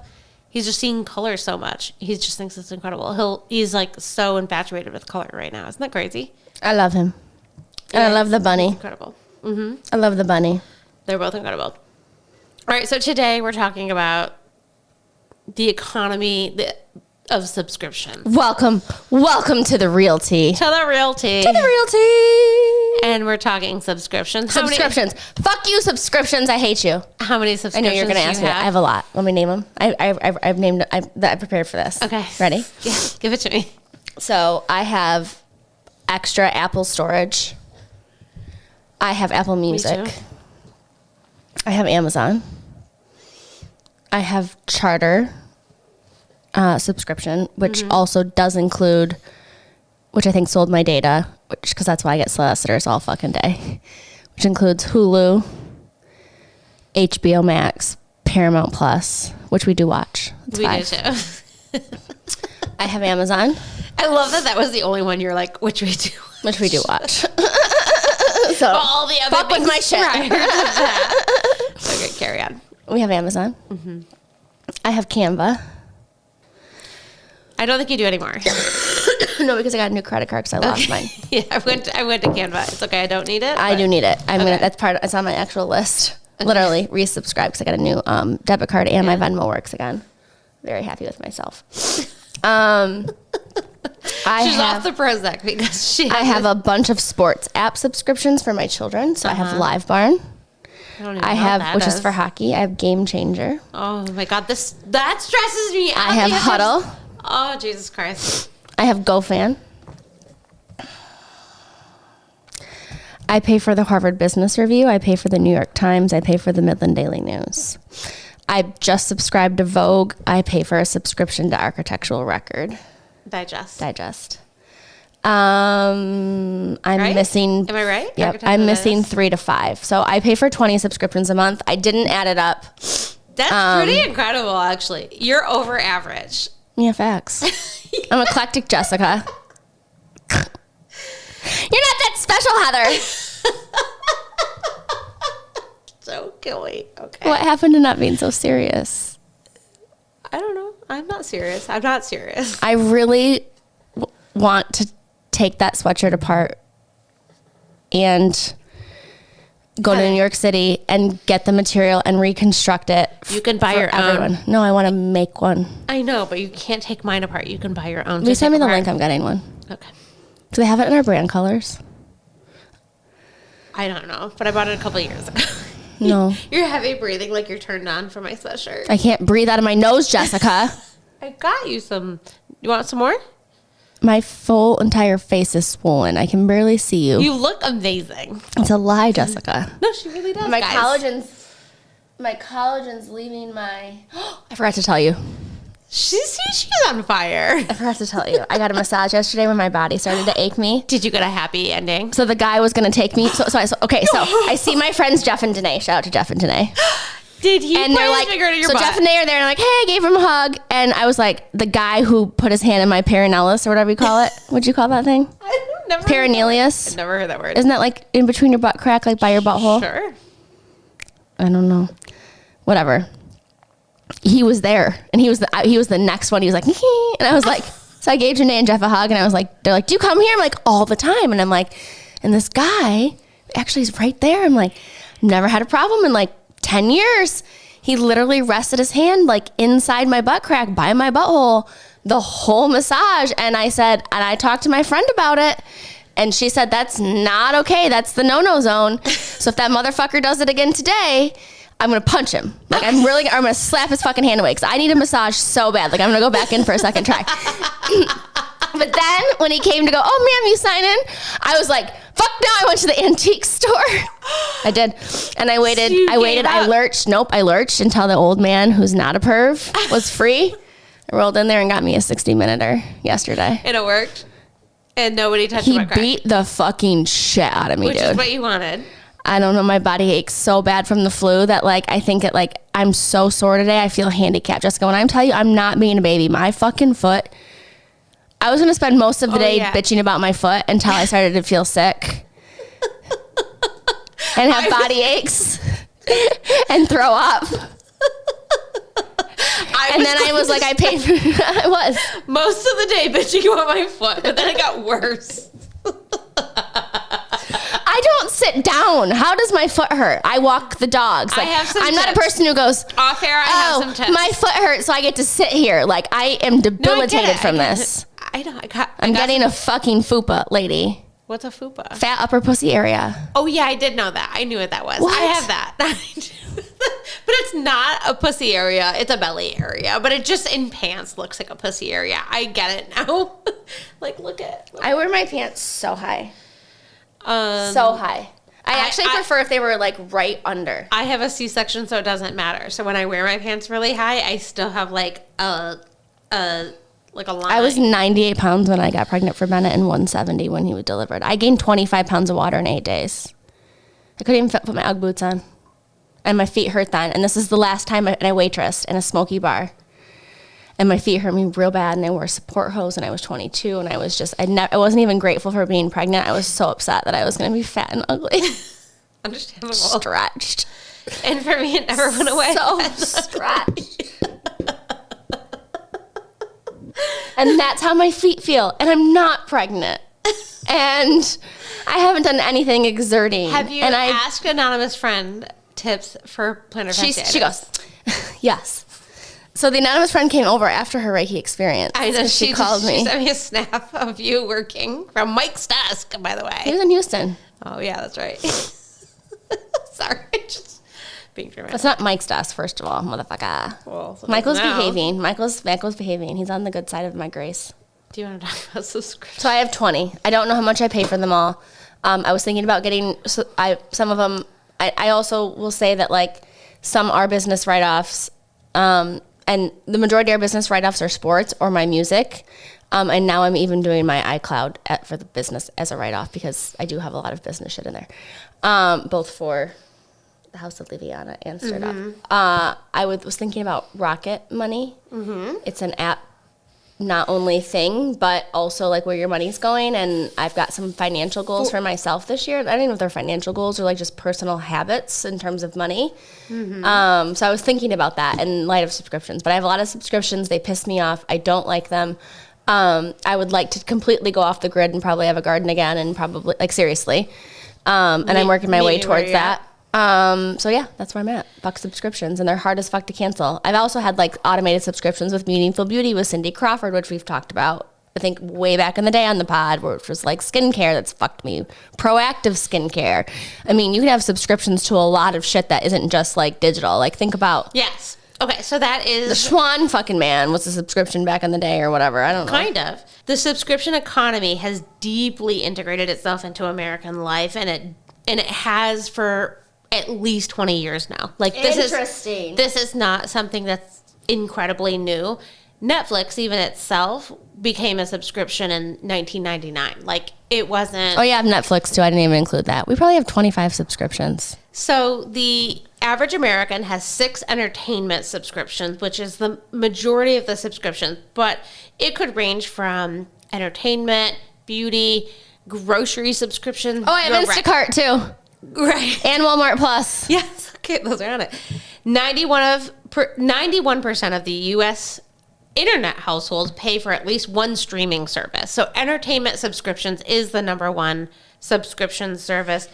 He's just seeing color so much. He just thinks it's incredible. He's like so infatuated with color right now. Isn't that crazy? I love him. And I love the bunny. Incredible. Mm-hmm. I love the bunny. They're both incredible. All right, so today we're talking about the economy of subscriptions. Welcome to the realty. To the realty. To the realty. And we're talking subscriptions. Subscriptions. Fuck you, subscriptions. I hate you. How many I subscriptions knew you were going to ask me that. I have a lot. Let me name them. I've named. I prepared for this. Okay. Ready? Yeah, give it to me. So I have extra Apple storage. I have Apple Music. too. I have Amazon. I have Charter subscription, which also does include, which I think sold my data, because that's why I get solicitors all fucking day, which includes Hulu, HBO Max, Paramount Plus, which we do watch. It's We 5. do too. I have Amazon, I love that was the only one you're like, which we do. which we do watch. So All the other fuck with things my shit. prior to that. Okay, carry on. We have Amazon. I have Canva. I don't think you do anymore. No, because I got a new credit card because I lost mine. Yeah, I went to Canva. It's okay. I don't need it. I but- do need it. I'm Okay. gonna. That's part. It's on my actual list. Literally resubscribe because I got a new debit card and my Venmo works again. Very happy with myself. She's off the Prozac because she. I have a bunch of sports app subscriptions for my children. So I have Live Barn. I don't even I know have, what that which is for hockey. I have Game Changer. Oh my god, that stresses me out. I have You Huddle. Oh Jesus Christ. I have GoFan. I pay for the Harvard Business Review. I pay for the New York Times. I pay for the Midland Daily News. I just subscribed to Vogue. I pay for a subscription to Architectural Record Digest. I'm Right? missing. Am I right? Yep, Architectural I'm missing Digest? 3 to 5. So I pay for 20 subscriptions a month. I didn't add it up. That's pretty incredible, actually. You're over average. Yeah, facts. I'm eclectic, Jessica. You're not that special, Heather. So killing. Okay. What happened to not being so serious? I don't know. I'm not serious. I'm not serious. I really want to take that sweatshirt apart and go to New York City and get the material and reconstruct it. You can buy for your own. everyone. No, I want to make one. I know, but you can't take mine apart. You can buy your own. Will you to send me take the apart. link? I'm getting one. Okay. Do they have it in our brand colors? I don't know, but I bought it a couple years ago. No. You're heavy breathing like you're turned on for my sweatshirt. I can't breathe out of my nose, Jessica. I got you some. You want some more? My full entire face is swollen. I can barely see you. You look amazing. It's a lie, Jessica. No, she really does. My guys. collagen's leaving my. I forgot to tell you. She's on fire. I forgot to tell you. I got a massage yesterday when my body started to ache me. Did you get a happy ending? So the guy was gonna take me. So I see my friends Jeff and Danae. Shout out to Jeff and Danae. Did he And put they're his like, finger in your so butt? Jeff and Danae are there, and I'm like, hey, I gave him a hug, and I was like, the guy who put his hand in my perinealis or whatever you call it. What'd you call that thing? I've never Perinealius. I've never heard that word. Isn't that like in between your butt crack, like by your butthole? Sure. I don't know. Whatever. He was there, and he was the next one. He was like, and I was like, so I gave Janae and Jeff a hug, and I was like, they're like, do you come here? I'm like, all the time, and I'm like, and this guy actually is right there. I'm like, never had a problem in like 10 years. He literally rested his hand like inside my butt crack by my butthole the whole massage, and I said, and I talked to my friend about it. And she said, that's not okay. That's the no-no zone. So if that motherfucker does it again today, I'm going to punch him. Like, I'm going to slap his fucking hand away because I need a massage so bad. Like, I'm going to go back in for a second try. But then when he came to go, oh, ma'am, you sign in? I was like, fuck no, I went to the antique store. I did. And I waited. You I waited. gave I up. lurched. Nope, I lurched until the old man, who's not a perv, was free. I rolled in there and got me a 60-minuter yesterday. And it worked. And nobody touched He my crack. beat the fucking shit out of me, Which dude. is what you wanted. I don't know. My body aches so bad from the flu that like I think it like I'm so sore today. I feel handicapped, Jessica. When I'm telling you, I'm not being a baby. My fucking foot. I was gonna spend most of the day bitching about my foot until I started to feel sick and have body aches and throw up. And then I was like, I paid for. I was. most of the day bitching about my foot, but then it got worse. I don't sit down. How does my foot hurt? I walk the dogs. I Like, have some I'm not a tips. person who goes, Off air, I have some tips. my foot hurts, so I get to sit here. Like, I am No, I get debilitated it. from I get this. it. I know. I got I'm getting a fucking fupa, lady. What's a fupa? Fat upper pussy area. Oh, yeah, I did know that. I knew what that was. What? I have that. But it's not a pussy area. It's a belly area. But it just in pants looks like a pussy area. I get it now. Like, look at I wear my pants so high. So high. I actually prefer if they were like right under. I have a C-section, so it doesn't matter. So when I wear my pants really high, I still have like a line. I was 98 pounds when I got pregnant for Bennett and 170 when he was delivered. I gained 25 pounds of water in 8 days. I couldn't even put my Ugg boots on. And my feet hurt then. And this is the last time I waitressed in a smoky bar. And my feet hurt me real bad. And I wore a support hose and I was 22. And I was just, I wasn't even grateful for being pregnant. I was so upset that I was going to be fat and ugly. Understandable. Stretched. And for me, it never went away. So stretched. And that's how my feet feel. And I'm not pregnant. And I haven't done anything exerting. Have you asked anonymous friend tips for plantar fasciitis? She goes, yes. So the anonymous friend came over after her Reiki experience. I know. She called me. She sent me a snap of you working from Mike's desk, by the way. He was in Houston. Oh, yeah, that's right. Sorry. Just being dramatic. It's not Mike's desk, first of all, motherfucker. Well, so Michael's now. behaving. Michael's behaving. He's on the good side of my grace. Do you want to talk about subscription? So I have 20. I don't know how much I pay for them all. I was thinking about getting some of them. I also will say that like some are business write-offs, and the majority of our business write-offs are sports or my music. And now I'm even doing my iCloud for the business as a write-off because I do have a lot of business shit in there, both for the House of Liviana and Startup. I was thinking about Rocket Money. It's an app, not only thing, but also like where your money's going. And I've got some financial goals for myself this year. I don't know if they're financial goals or like just personal habits in terms of money. So I was thinking about that in light of subscriptions. But I have a lot of subscriptions. They piss me off. I don't like them. I would like to completely go off the grid and probably have a garden again and probably, like, seriously. And I'm working my way towards that. So yeah, that's where I'm at. Fuck subscriptions, and they're hard as fuck to cancel. I've also had like automated subscriptions with Meaningful Beauty with Cindy Crawford, which we've talked about, I think, way back in the day on the pod, which was like skincare that's fucked me. Proactive skincare. I mean, you can have subscriptions to a lot of shit that isn't just like digital. Like think about Yes. Okay, so that is... the Schwan fucking man was a subscription back in the day or whatever. I don't know. Kind of. The subscription economy has deeply integrated itself into American life, and it has for at least 20 years now. Like Interesting. This is not something that's incredibly new. Netflix, even itself, became a subscription in 1999. Like, it wasn't... Oh, yeah, I have Netflix, too. I didn't even include that. We probably have 25 subscriptions. So the average American has 6 entertainment subscriptions, which is the majority of the subscriptions. But it could range from entertainment, beauty, grocery subscriptions. Oh, I have Instacart, too. Right. And Walmart Plus. Yes. Okay, those are on it. 91% of the U.S. internet households pay for at least one streaming service. So entertainment subscriptions is the number one subscription service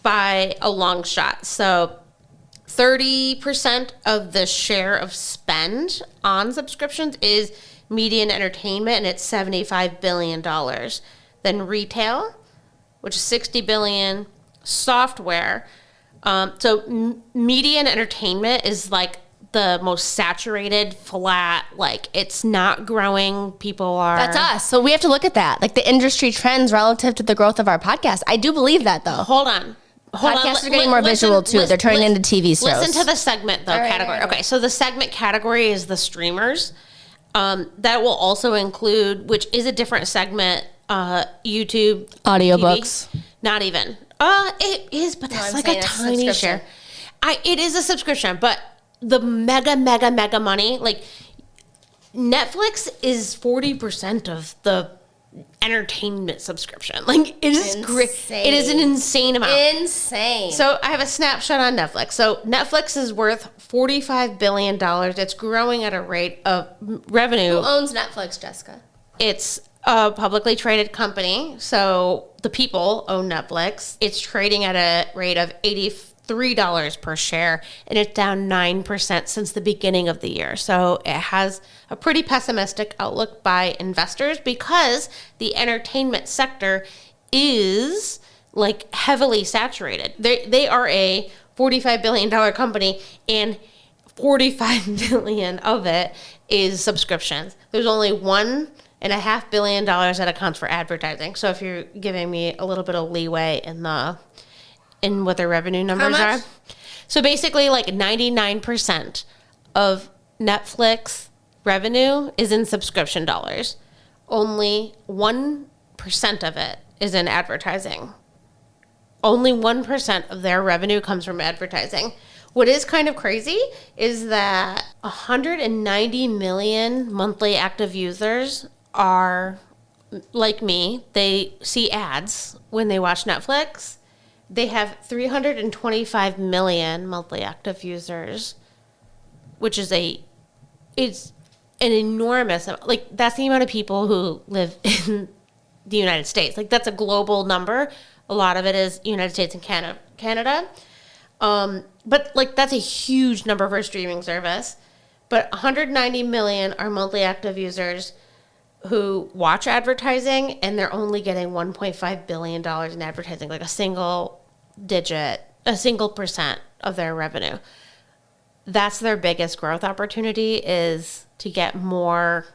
by a long shot. So 30% of the share of spend on subscriptions is media and entertainment, and it's $75 billion. Then retail, which is $60 billion. Software. Media and entertainment is like the most saturated, flat, like it's not growing. People are... That's us. So we have to look at that. Like the industry trends relative to the growth of our podcast. I do believe that, though. Hold on. Podcasts are getting more visual, too. They're turning into TV shows. Listen to the segment, though, category. All right. Okay, so the segment category is the streamers. That will also include, which is a different segment, YouTube. Audiobooks. TV. Not even. It is, but that's like a tiny share. It is a subscription, but the mega money, like Netflix is 40% of the entertainment subscription. Like it is great. It is an insane amount. Insane. So I have a snapshot on Netflix. So Netflix is worth $45 billion. It's growing at a rate of revenue. Who owns Netflix, Jessica? It's a publicly traded company, so the people own Netflix. It's trading at a rate of $83 per share, and it's down 9% since the beginning of the year. So it has a pretty pessimistic outlook by investors because the entertainment sector is like heavily saturated. They are a $45 billion company, and 45 billion of it is subscriptions. There's only $1.5 billion that accounts for advertising. So if you're giving me a little bit of leeway in what their revenue numbers are. So basically like 99% of Netflix revenue is in subscription dollars. Only 1% of it is in advertising. Only 1% of their revenue comes from advertising. What is kind of crazy is that 190 million monthly active users are like me. They see ads when they watch Netflix. They have 325 million monthly active users, which is it's an enormous, like that's the amount of people who live in the United States. Like that's a global number. A lot of it is United States and Canada. But like that's a huge number for a streaming service. But 190 million are monthly active users who watch advertising, and they're only getting $1.5 billion in advertising, like a single percent of their revenue. That's their biggest growth opportunity, is to get more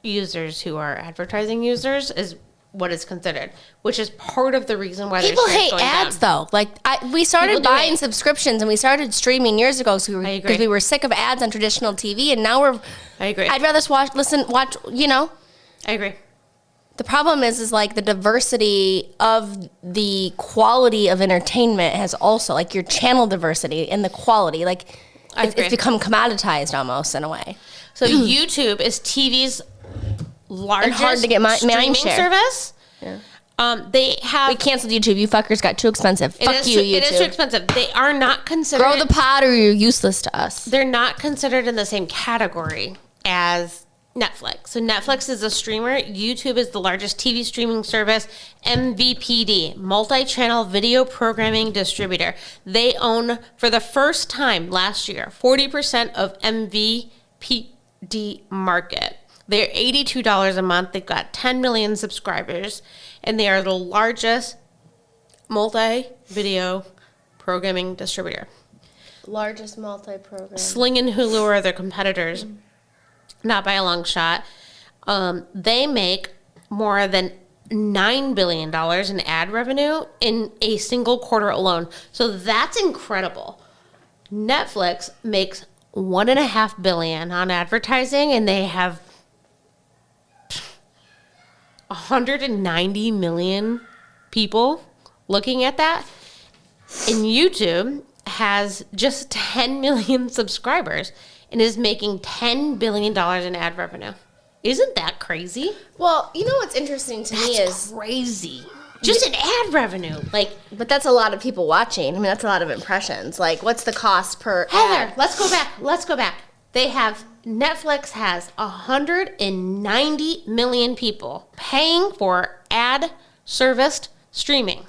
users who are advertising users, is what is considered, which is part of the reason why people hate ads down. Though. Like we started buying subscriptions and we started streaming years ago because we were sick of ads on traditional TV, and now I agree. I'd rather watch. I agree. The problem is like the diversity of the quality of entertainment has also, like your channel diversity and the quality, like it's become commoditized almost in a way. So YouTube is TV's largest hard to get streaming service. Yeah. We canceled YouTube. You fuckers got too expensive. Fuck you, YouTube. It is too expensive. They are not considered. Grow the pot or you're useless to us. They're not considered in the same category as Netflix. So Netflix is a streamer. YouTube is the largest TV streaming service. MVPD, multi-channel video programming distributor. They own, for the first time last year, 40% of MVPD market. They're $82 a month. They've got 10 million subscribers, and they are the largest multi-video programming distributor. Largest multi-program. Sling and Hulu are their competitors. Not by a long shot. They make more than $9 billion in ad revenue in a single quarter alone. So that's incredible. Netflix makes $1.5 billion on advertising, and they have 190 million people looking at that. And YouTube has just 10 million subscribers and is making $10 billion in ad revenue. Isn't that crazy? Well, you know what's interesting to me is crazy. Just an ad revenue. But that's a lot of people watching. I mean, that's a lot of impressions. Like, what's the cost per Heather, ad? let's go back. Netflix has 190 million people paying for ad-serviced streaming.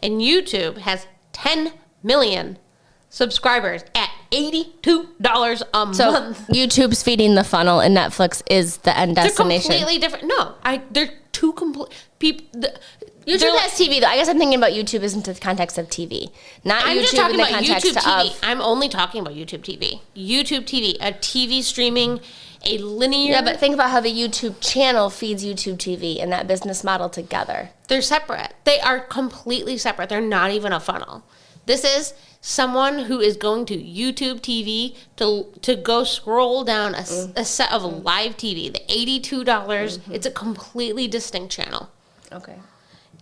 And YouTube has 10 million subscribers at $82 a month. So YouTube's feeding the funnel, and Netflix is the end destination. They're completely different. No, they're two complete people. YouTube has TV though. I guess I'm thinking about YouTube in the context of TV, not I'm YouTube just talking in the about context YouTube TV. Of. I'm only talking about YouTube TV. YouTube TV, a TV streaming, a linear. Yeah, but think about how the YouTube channel feeds YouTube TV and that business model together. They're separate. They are completely separate. They're not even a funnel. This is someone who is going to YouTube TV to go scroll down a set of live TV. The $82, it's a completely distinct channel. Okay.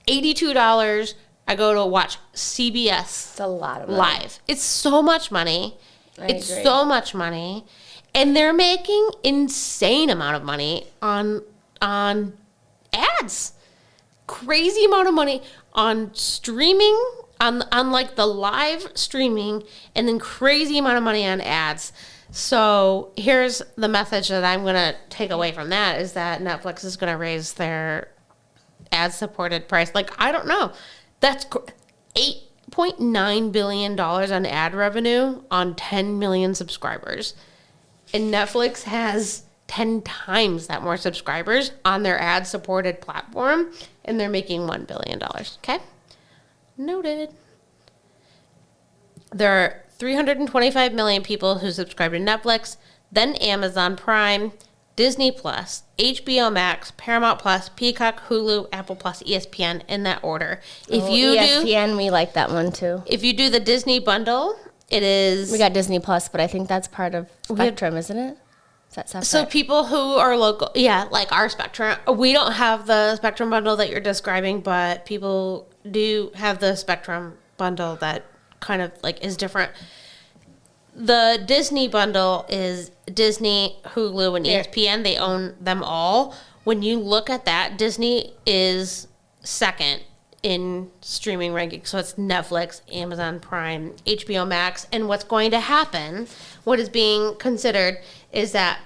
$82, I go to watch CBS. It's a lot of money. Live. It's so much money. I agree. So much money. And they're making insane amount of money on ads. Crazy amount of money on streaming, on like the live streaming, and then crazy amount of money on ads. So here's the message that I'm going to take away from that, is that Netflix is going to raise their ad-supported price. Like, I don't know. That's $8.9 billion on ad revenue on 10 million subscribers. And Netflix has 10 times that more subscribers on their ad-supported platform, and they're making $1 billion. Okay? Noted. There are 325 million people who subscribe to Netflix, then Amazon Prime, Disney Plus, HBO Max, Paramount Plus, Peacock, Hulu, Apple Plus, ESPN, in that order. If you ESPN, we like that one too. If you do the Disney bundle, it is... We got Disney Plus, but I think that's part of Spectrum, isn't it? Is that separate? So people who are local, like our Spectrum, we don't have the Spectrum bundle that you're describing, but people do have the Spectrum bundle that kind of like is different. The Disney bundle is Disney, Hulu, and ESPN. They own them all. When you look at that, Disney is second in streaming rankings. So it's Netflix, Amazon Prime, HBO Max. And what's going to happen, what is being considered, is that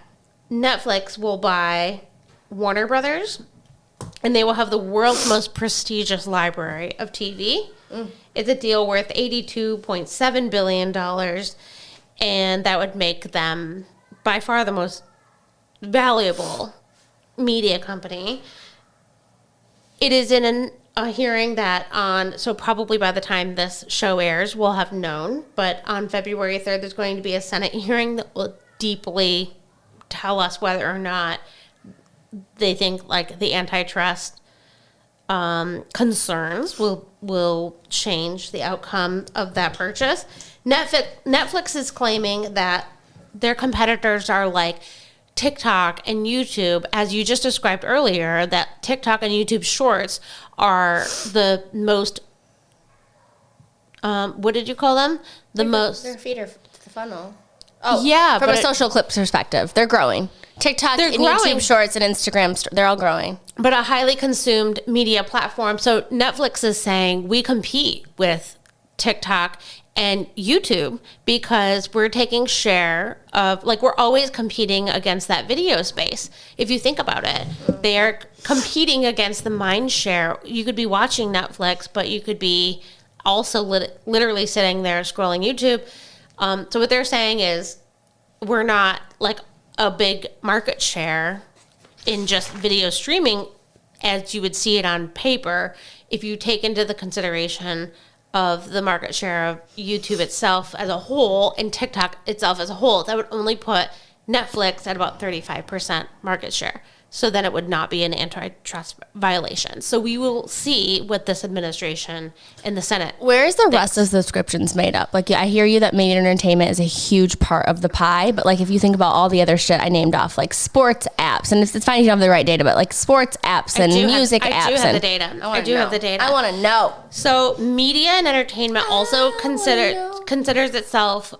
Netflix will buy Warner Brothers, and they will have the world's most prestigious library of TV. It's a deal worth $82.7 billion, and that would make them by far the most valuable media company. It is in a hearing that so probably by the time this show airs, we'll have known, but on February 3rd, there's going to be a Senate hearing that will deeply tell us whether or not they think like the antitrust concerns will change the outcome of that purchase. Netflix is claiming that their competitors are like TikTok and YouTube, as you just described earlier, that TikTok and YouTube Shorts are the most, what did you call them? Their feeder to the funnel. Oh, yeah. From a social clip perspective, they're growing. TikTok and YouTube Shorts and Instagram, they're all growing. But a highly consumed media platform. So Netflix is saying we compete with TikTok and YouTube because we're taking share of, like, we're always competing against that video space. If you think about it, they are competing against the mind share. You could be watching Netflix, but you could be also literally sitting there scrolling YouTube. So what they're saying is we're not like a big market share in just video streaming as you would see it on paper if you take into the consideration of the market share of YouTube itself as a whole and TikTok itself as a whole. That would only put Netflix at about 35% market share. So then it would not be an antitrust violation. So we will see what this administration and the Senate. Where is the rest of the subscriptions made up? Like, I hear you that media and entertainment is a huge part of the pie, but like if you think about all the other shit I named off, like sports apps, and it's fine you don't have the right data, but like sports apps and music apps. I do have the data. I do have the data. I want to know. So media and entertainment also considers itself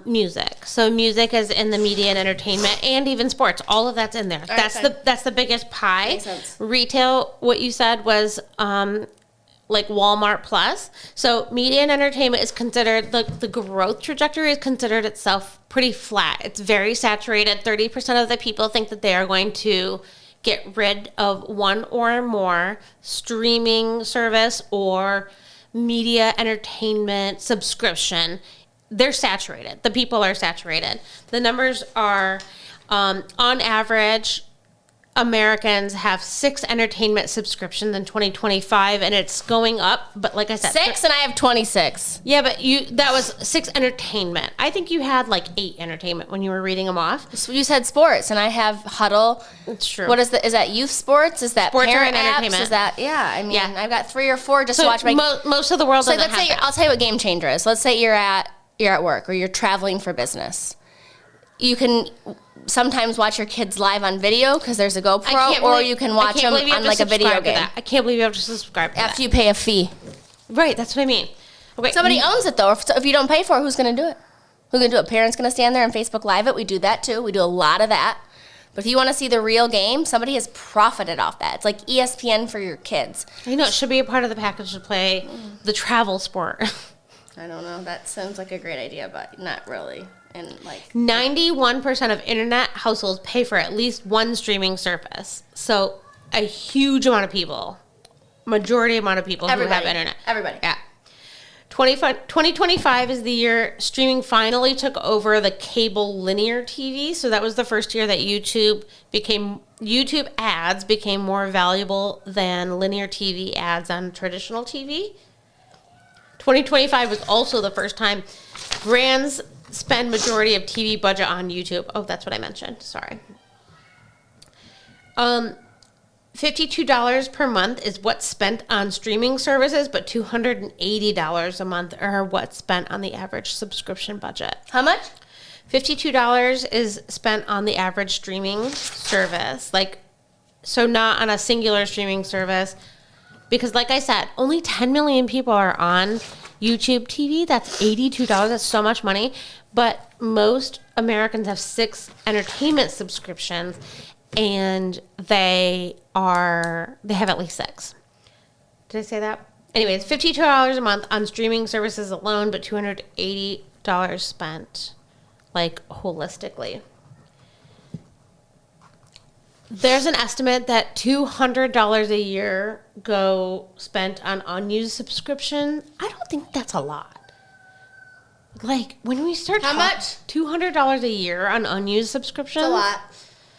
music. So music is in the media and entertainment, and even sports. All of that's in there. That's the biggest pie. Makes sense. Retail, what you said was like Walmart Plus. So media and entertainment is considered, the growth trajectory is considered itself pretty flat. It's very saturated. 30% of the people think that they are going to get rid of one or more streaming service or media entertainment subscription. They're saturated. The people are saturated. The numbers are, on average, Americans have 6 entertainment subscriptions in 2025, and it's going up. But like I said, 6, and I have 26. Yeah, but that was 6 entertainment. I think you had like 8 entertainment when you were reading them off. So you said sports, and I have Huddle. It's true. What is that youth sports? Is that sports parent or entertainment? Apps? Is that I've got 3 or 4 just to watch my. Most of the world. So let's say I'll tell you what Game Changer is. Let's say you're at work or you're traveling for business. You can sometimes watch your kids live on video because there's a GoPro, or you can watch them on like a video game. I can't believe you have to subscribe to after you pay a fee. Right, that's what I mean. Okay. Somebody owns it though. If you don't pay for it, who's going to do it? Who's going to do it? Parents going to stand there and Facebook Live it. We do that too. We do a lot of that. But if you want to see the real game, somebody has profited off that. It's like ESPN for your kids. I know, it should be a part of the package to play the travel sport. I don't know. That sounds like a great idea, but not really. And like 91% of internet households pay for at least one streaming service. So a huge amount of people, majority amount of people who have internet. Everybody. Yeah. 2025 is the year streaming finally took over the cable linear TV. So that was the first year that YouTube ads became more valuable than linear TV ads on traditional TV. 2025 was also the first time brands spend majority of TV budget on YouTube. Oh, that's what I mentioned. Sorry. $52 per month is what's spent on streaming services, but $280 a month are what's spent on the average subscription budget. How much? $52 is spent on the average streaming service. So not on a singular streaming service. Because like I said, only 10 million people are on YouTube TV. That's $82. That's so much money. But most Americans have 6 entertainment subscriptions, and they have at least 6. Did I say that? Anyways, $52 a month on streaming services alone, but $280 spent holistically. There's an estimate that $200 a year go spent on unused subscription. I don't think that's a lot. When we start How much? $200 a year on unused subscriptions. That's a lot.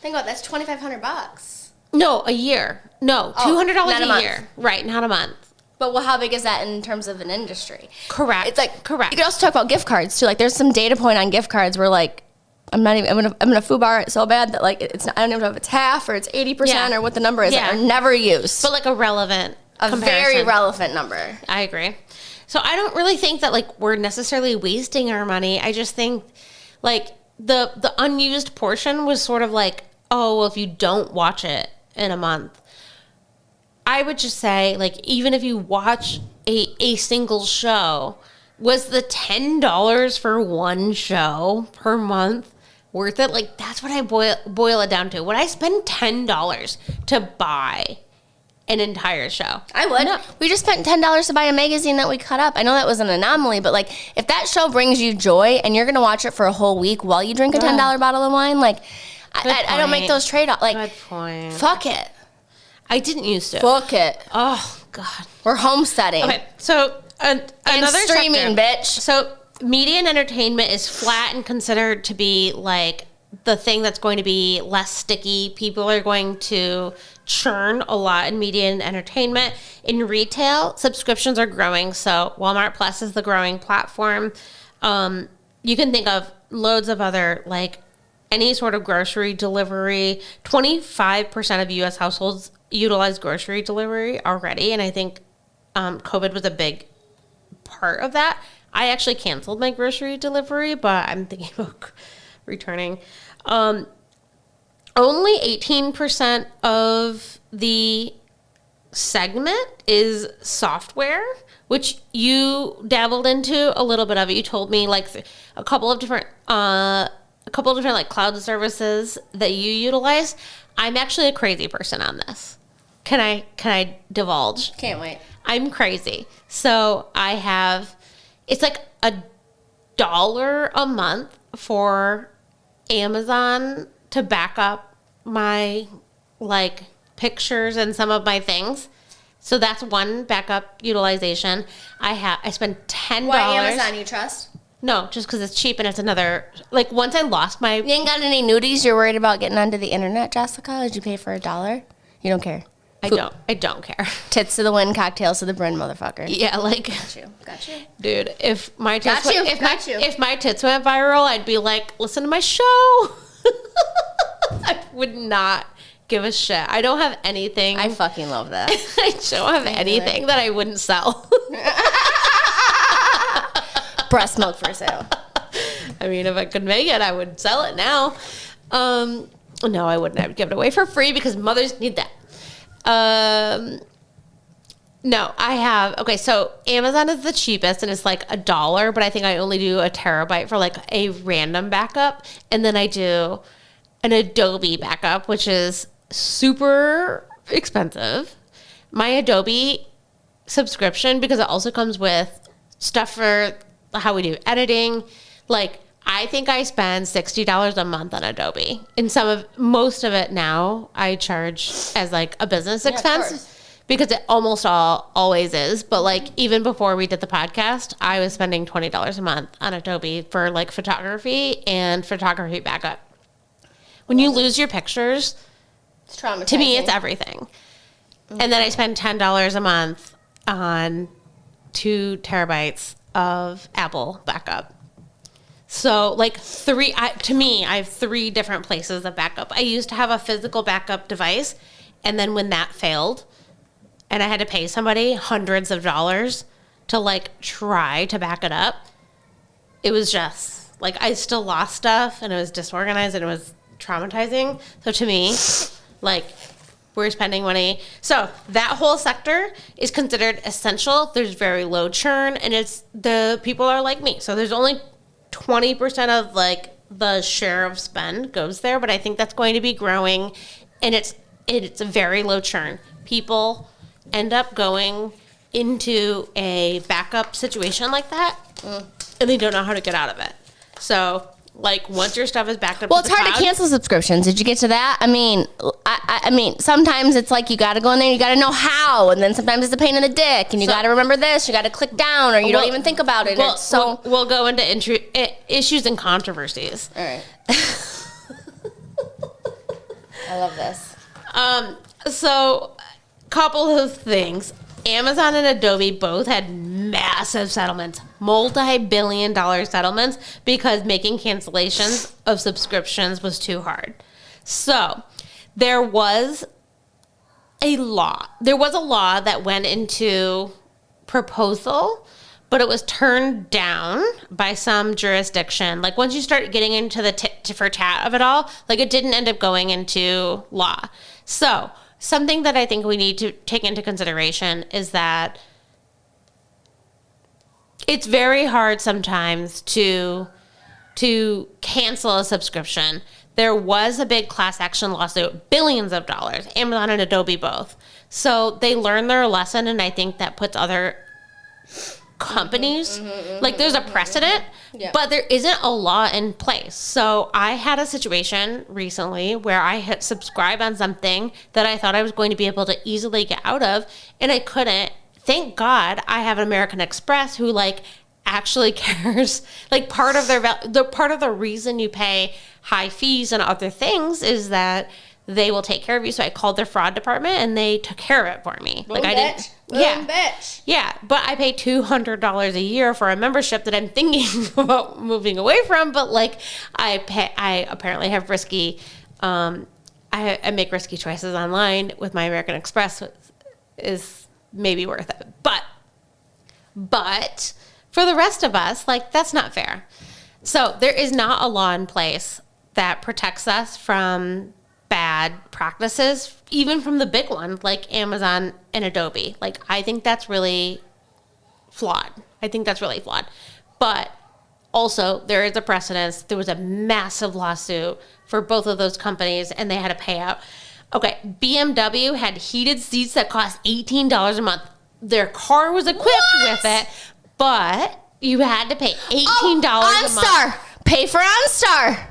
Think about it, that's $2,500. No, a year. No, $200 not a year. Right, not a month. But how big is that in terms of an industry? Correct. It's correct. You could also talk about gift cards too. There's some data point on gift cards where I'm gonna FUBAR it so bad that it's not, I don't even know if it's half or it's 80% or what the number is. Yeah. Are never used. But a relevant very relevant number. I agree. So I don't really think that we're necessarily wasting our money. I just think the unused portion was sort of oh, well, if you don't watch it in a month, I would just say even if you watch a single show, was the $10 for one show per month worth it? That's what I boil it down to. Would I spend $10 to buy an entire show? I would. No. We just spent $10 to buy a magazine that we cut up. I know that was an anomaly, but if that show brings you joy and you're going to watch it for a whole week while you drink a $10 bottle of wine, I don't make those trade-offs. Good point. Fuck it. I didn't used to. Fuck it. Oh, God. We're homesteading. Okay, so another streaming, sector. bitch. So media and entertainment is flat and considered to be the thing that's going to be less sticky. People are going to churn a lot in media and entertainment. In retail, subscriptions are growing. So Walmart Plus is the growing platform. You can think of loads of other any sort of grocery delivery. 25% of U.S. households utilize grocery delivery already, and I think COVID was a big part of that. I actually canceled my grocery delivery, but I'm thinking about returning. Only 18% of the segment is software, which you dabbled into a little bit of it. You told me a couple of different cloud services that you utilize. I'm actually a crazy person on this. Can I divulge? Can't wait. I'm crazy. So I have, it's $1 a month for Amazon to back up my pictures and some of my things. So that's one backup utilization. I spend $10. Why Amazon you trust? No, just because it's cheap and it's another, once I lost my... You ain't got any nudies you're worried about getting onto the internet, Jessica? Did you pay for $1? You don't care. I don't care. Tits to the wind, cocktails to the brin, motherfucker. Yeah, Got you. Dude, if my tits if my tits went viral, I'd be listen to my show. I would not give a shit. I don't have anything. I fucking love that. I don't have anything that I wouldn't sell. Breast milk for sale. I mean, if I could make it, I would sell it now. No, I wouldn't. I would give it away for free because mothers need that. No, I have. Okay, so Amazon is the cheapest and it's $1, but I think I only do a terabyte for a random backup. And then I do an Adobe backup, which is super expensive. My Adobe subscription, because it also comes with stuff for how we do editing. I think I spend $60 a month on Adobe. And most of it now I charge as a business expense because it almost always is. But like even before we did the podcast, I was spending $20 a month on Adobe for like photography and photography backup. When you lose your pictures, It's traumatizing. to me, it's everything. And then I spend $10 a month on 2 terabytes of Apple backup. So like to me, I have 3 different places of backup. I used to have a physical backup device. And then when that failed and I had to pay somebody hundreds of dollars to like try to back it up, it was just like, I still lost stuff and it was disorganized and it was traumatizing. So to me, like, we're spending money. So that whole sector is considered essential. There's very low churn, and the people are like me. So there's only 20% of like the share of spend goes there, but I think that's going to be growing, and it's a very low churn. People end up going into a backup situation like that, and they don't know how to get out of it. So like once your stuff is backed up, Well, to it's the hard to cloud, cancel subscriptions. Did you get to that? I mean, I mean, sometimes it's like you got to go in there, and you got to know how, and then sometimes it's a pain in the dick, and you got to remember this, you got to click down, or you don't even think about it. It's so we'll go into issues and controversies. all right. I love this. So, couple of things. Amazon and Adobe both had massive settlements, multi-billion-dollar settlements, because making cancellations of subscriptions was too hard. So, there was a law. There was a law that went into proposal, but it was turned down by some jurisdiction. Like once you start getting into the tit for tat of it all, like it didn't end up going into law. So, something that I think we need to take into consideration is that it's very hard sometimes to cancel a subscription. There was a big class action lawsuit, billions of dollars, Amazon and Adobe both. So they learned their lesson, and I think that puts other companies, like there's a precedent, but there isn't a law in place. So I had a situation recently where I hit subscribe on something that I thought I was going to be able to easily get out of, and I couldn't. Thank God I have an American Express who like actually cares. Like part of the reason you pay high fees and other things is that they will take care of you. So I called their fraud department and they took care of it for me. Boom, bitch. Yeah, but I pay $200 a year for a membership that I'm thinking about moving away from. But like, I apparently have risky. I make risky choices online with my American Express. Is maybe worth it, but for the rest of us, like that's not fair. So there is not a law in place that protects us from bad practices, even from the big one like Amazon and Adobe. Like I think that's really flawed. But also there is a precedence. There was a massive lawsuit for both of those companies and they had to pay out. Okay, BMW had heated seats that cost $18 a month. Their car was equipped with it, but you had to pay $18 a month. OnStar. Pay for OnStar.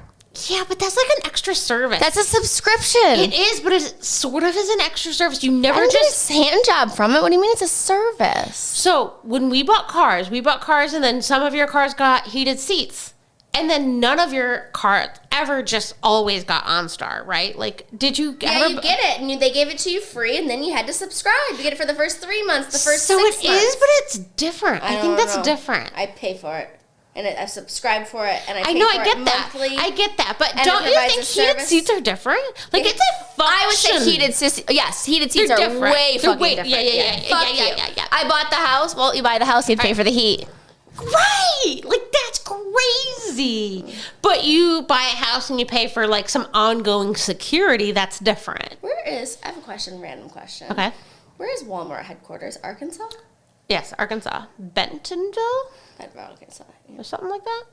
Yeah, but that's like an extra service. That's a subscription. It is, but it sort of is an extra service. You never I didn't just... get a hand job from it. What do you mean it's a service? So when we bought cars and then some of your cars got heated seats. And then none of your cars ever just always got OnStar, right? Like, did you ever... Yeah, you get it. And they gave it to you free, and then you had to subscribe. You get it for the first 3 months, the first 6 months. So it is, but it's different. I think that's different. I pay for it. And I subscribe for it, and I get monthly. I get that. But and don't you think a heated service. seats are different? Like, it's a function. I would say heated seats. Yes, heated seats They're are different. way They're fucking way- different. yeah. I bought the house. Well, you buy the house, you pay for the heat. Right! Like, that's crazy. But you buy a house and you pay for, like, some ongoing security. That's different. I have a question, random question. Okay. Where is Walmart headquarters? Arkansas? Yes, Arkansas. Bentonville? Arkansas. Yeah. Or something like that.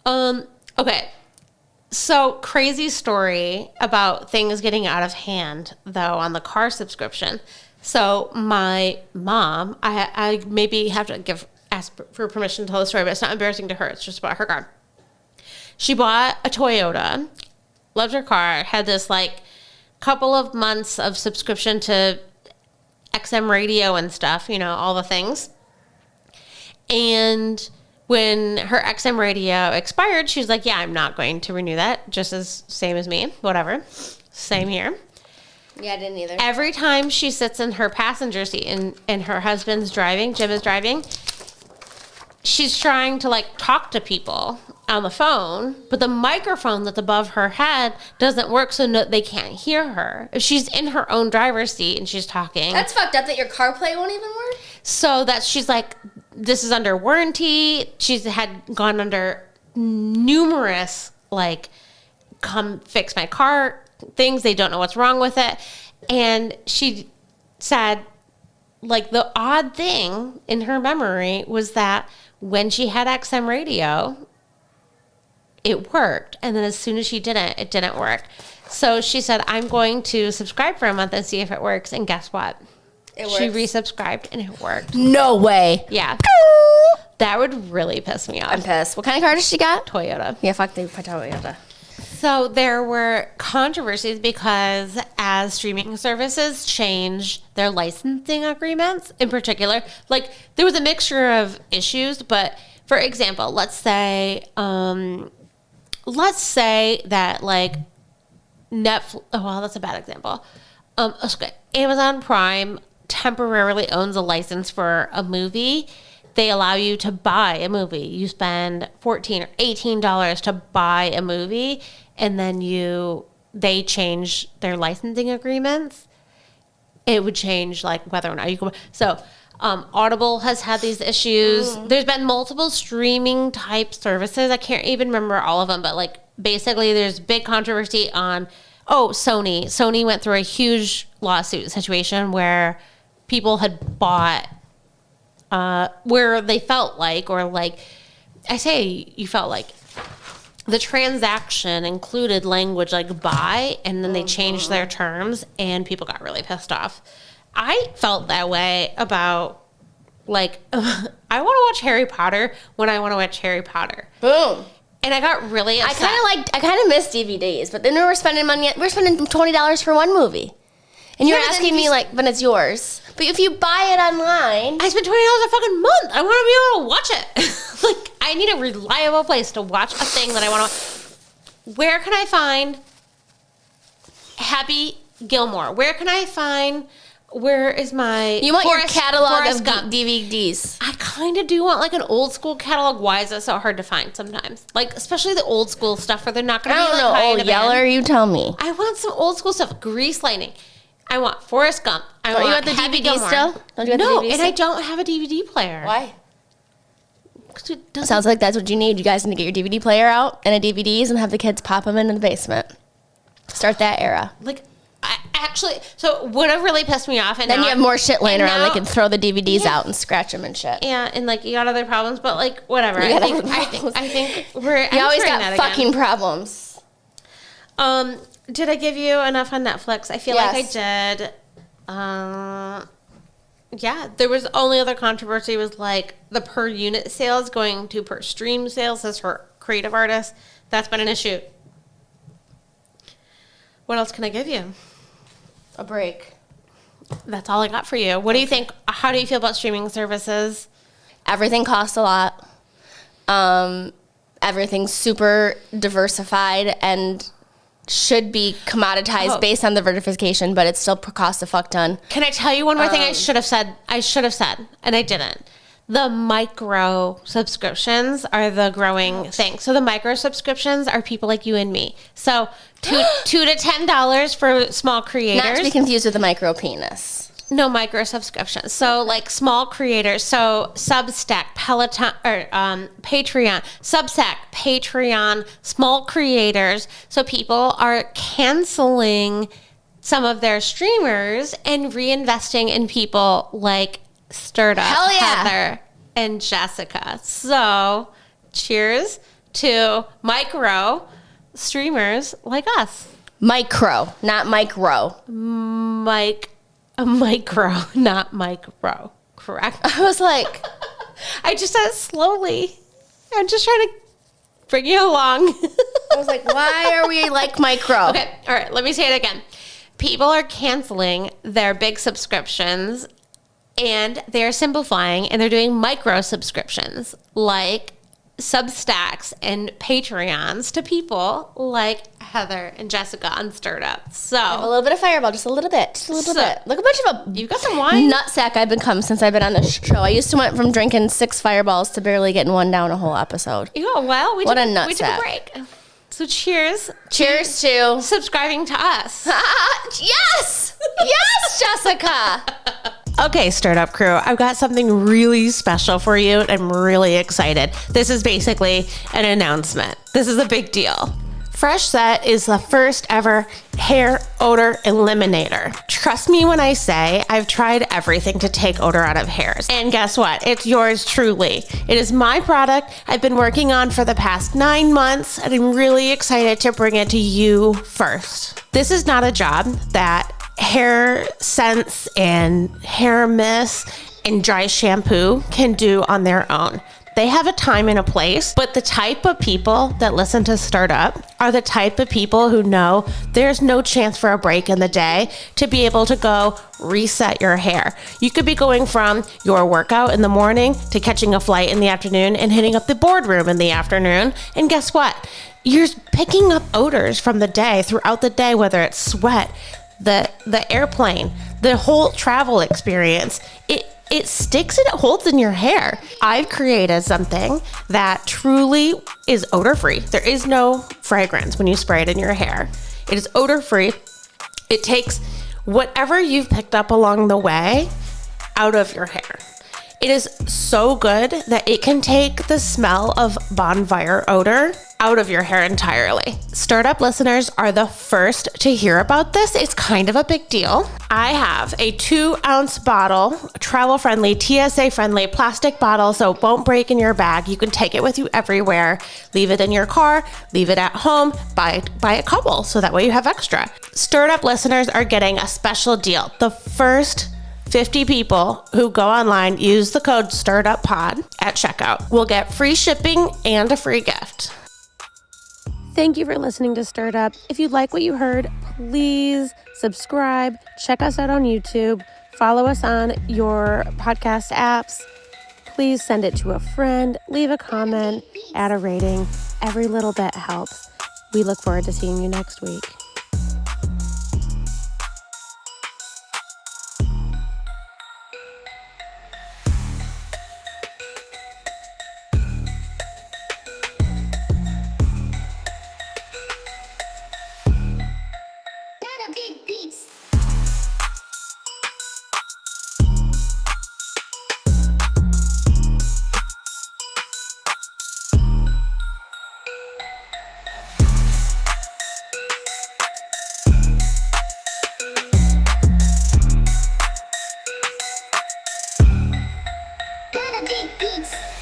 Mm-hmm. Okay. So crazy story about things getting out of hand, though, on the car subscription. So my mom, I maybe have to ask for permission to tell the story, but it's not embarrassing to her. It's just about her car. She bought a Toyota, loved her car, had this like couple of months of subscription to XM radio and stuff, all the things. And when her XM radio expired, she was like, yeah, I'm not going to renew that. Just as same as me. Whatever. Same here. Yeah, I didn't either. Every time she sits in her passenger seat and her husband's driving, Jim is driving, she's trying to like talk to people on the phone, but the microphone that's above her head doesn't work, so they can't hear her. If she's in her own driver's seat and she's talking. That's fucked up that your CarPlay won't even work. So that she's like, this is under warranty. She's had gone under numerous like, come fix my car things. They don't know what's wrong with it. And she said, like, the odd thing in her memory was that when she had XM radio, it worked. And then as soon as she didn't, it didn't work. So she said, I'm going to subscribe for a month and see if it works. And guess what? It works. She resubscribed and it worked. No way. Yeah. That would really piss me off. I'm pissed. What kind of car does she got? Toyota. Yeah, fuck the Toyota. So there were controversies because as streaming services changed their licensing agreements in particular, like there was a mixture of issues, but for example, let's say that like Netflix, oh, well, that's a bad example. Okay, Amazon Prime temporarily owns a license for a movie. They allow you to buy a movie. You spend $14 or $18 to buy a movie, and then they change their licensing agreements. It would change like whether or not you can. So Audible has had these issues. There's been multiple streaming type services. I can't even remember all of them, but like basically there's big controversy on Sony. Sony went through a huge lawsuit situation where people had bought where they felt like, or like, I say you felt like the transaction included language like buy, and then they changed their terms and people got really pissed off. I felt that way about like, I want to watch Harry Potter when I want to watch Harry Potter. Boom. And I got really upset. I kind of miss DVDs, but then we were spending money. We're spending $20 for one movie. And you're asking me like, but it's yours. But if you buy it online, I spend $20 a fucking month. I want to be able to watch it. Like, I need a reliable place to watch a thing that I want to. Where can I find Happy Gilmore? Where can I find? Where is my? You want Forrest, your catalog Forrest of Gump. DVDs. I kind of do want like an old school catalog. Why is it so hard to find sometimes? Like, especially the old school stuff where they're not going to I be don't like know. high Old in demand. Yeller, you tell me. I want some old school stuff. Grease Lightning. I want Forrest Gump. I Don't you want want the Happy DVD Gilmore. still? Don't you want No, the DVD and still? I don't have a DVD player. Why? 'Cause it doesn't- Sounds like that's what you need. You guys need to get your DVD player out and a DVDs and have the kids pop them in the basement. Start that era. Like, I actually, so what have really pissed me off, and Then now you have more shit laying and around. now- They can throw the DVDs Yeah. out and scratch them and shit. Yeah, and like you got other problems, but like whatever. You I got think, other I problems. think we're. You always entering got that fucking again. problems. Did I give you enough on Netflix? I feel like I Yes. did. Yeah, there was only other controversy was like the per unit sales going to per stream sales as for creative artists. That's been an issue. What else can I give you? A break. That's all I got for you. What do you think? How do you feel about streaming services? Everything costs a lot. Everything's super diversified and should be commoditized Oh. based on the vertification, but it still costs a fuck ton. Can I tell you one more thing I should have said? And I didn't. The micro subscriptions are the growing thing. So the micro subscriptions are people like you and me. So $2 to $10 for small creators. Not to be confused with the micro penis. No, micro subscriptions. So like small creators. So Substack, Peloton, or Patreon, Substack, Patreon, small creators. So people are canceling some of their streamers and reinvesting in people like Stirred Up, Hell yeah. Heather, and Jessica. So cheers to micro streamers like us. Micro, not micro. A micro, not micro. Correct. I was like, I just said it slowly. I'm just trying to bring you along. why are we like micro? Okay, all right, let me say it again. People are canceling their big subscriptions and they're simplifying and they're doing micro subscriptions like Substacks and Patreons to people like Heather and Jessica on Stirred Up. A So little bit of Fireball, just a little bit. Just a little bit. Look how much of a you've got some wine? nutsack I've become since I've been on this show. I used to went from drinking 6 Fireballs to barely getting one down a whole episode. Yeah, well, we What took a we took nutsack. a break. So cheers. Cheers to... Subscribing to us. Yes! Yes, Jessica! Okay, Stirred Up crew, I've got something really special for you. And I'm really excited. This is basically an announcement. This is a big deal. Fresh Set is the first ever hair odor eliminator. Trust me when I say I've tried everything to take odor out of hairs. And guess what? It's yours truly. It is my product I've been working on for the past 9 months, and I'm really excited to bring it to you first. This is not a job that hair scents and hair mist and dry shampoo can do on their own. They have a time and a place, but the type of people that listen to Stirred Up are the type of people who know there's no chance for a break in the day to be able to go reset your hair. You could be going from your workout in the morning to catching a flight in the afternoon and hitting up the boardroom in the afternoon. And guess what? You're picking up odors from the day throughout the day, whether it's sweat, the airplane, the whole travel experience. It sticks and it holds in your hair. I've created something that truly is odor free. There is no fragrance when you spray it in your hair. It is odor free. It takes whatever you've picked up along the way out of your hair. It is so good that it can take the smell of bonfire odor out of your hair entirely. Stirred Up listeners are the first to hear about this. It's kind of a big deal. I have a 2-ounce bottle, travel-friendly, TSA-friendly plastic bottle so it won't break in your bag. You can take it with you everywhere. Leave it in your car, leave it at home, buy a couple so that way you have extra. Stirred Up listeners are getting a special deal. The first 50 people who go online, use the code StirredUpPod at checkout, will get free shipping and a free gift. Thank you for listening to Stirred Up. If you like what you heard, please subscribe, check us out on YouTube, follow us on your podcast apps. Please send it to a friend, leave a comment, add a rating. Every little bit helps. We look forward to seeing you next week. Big beats. Big beats.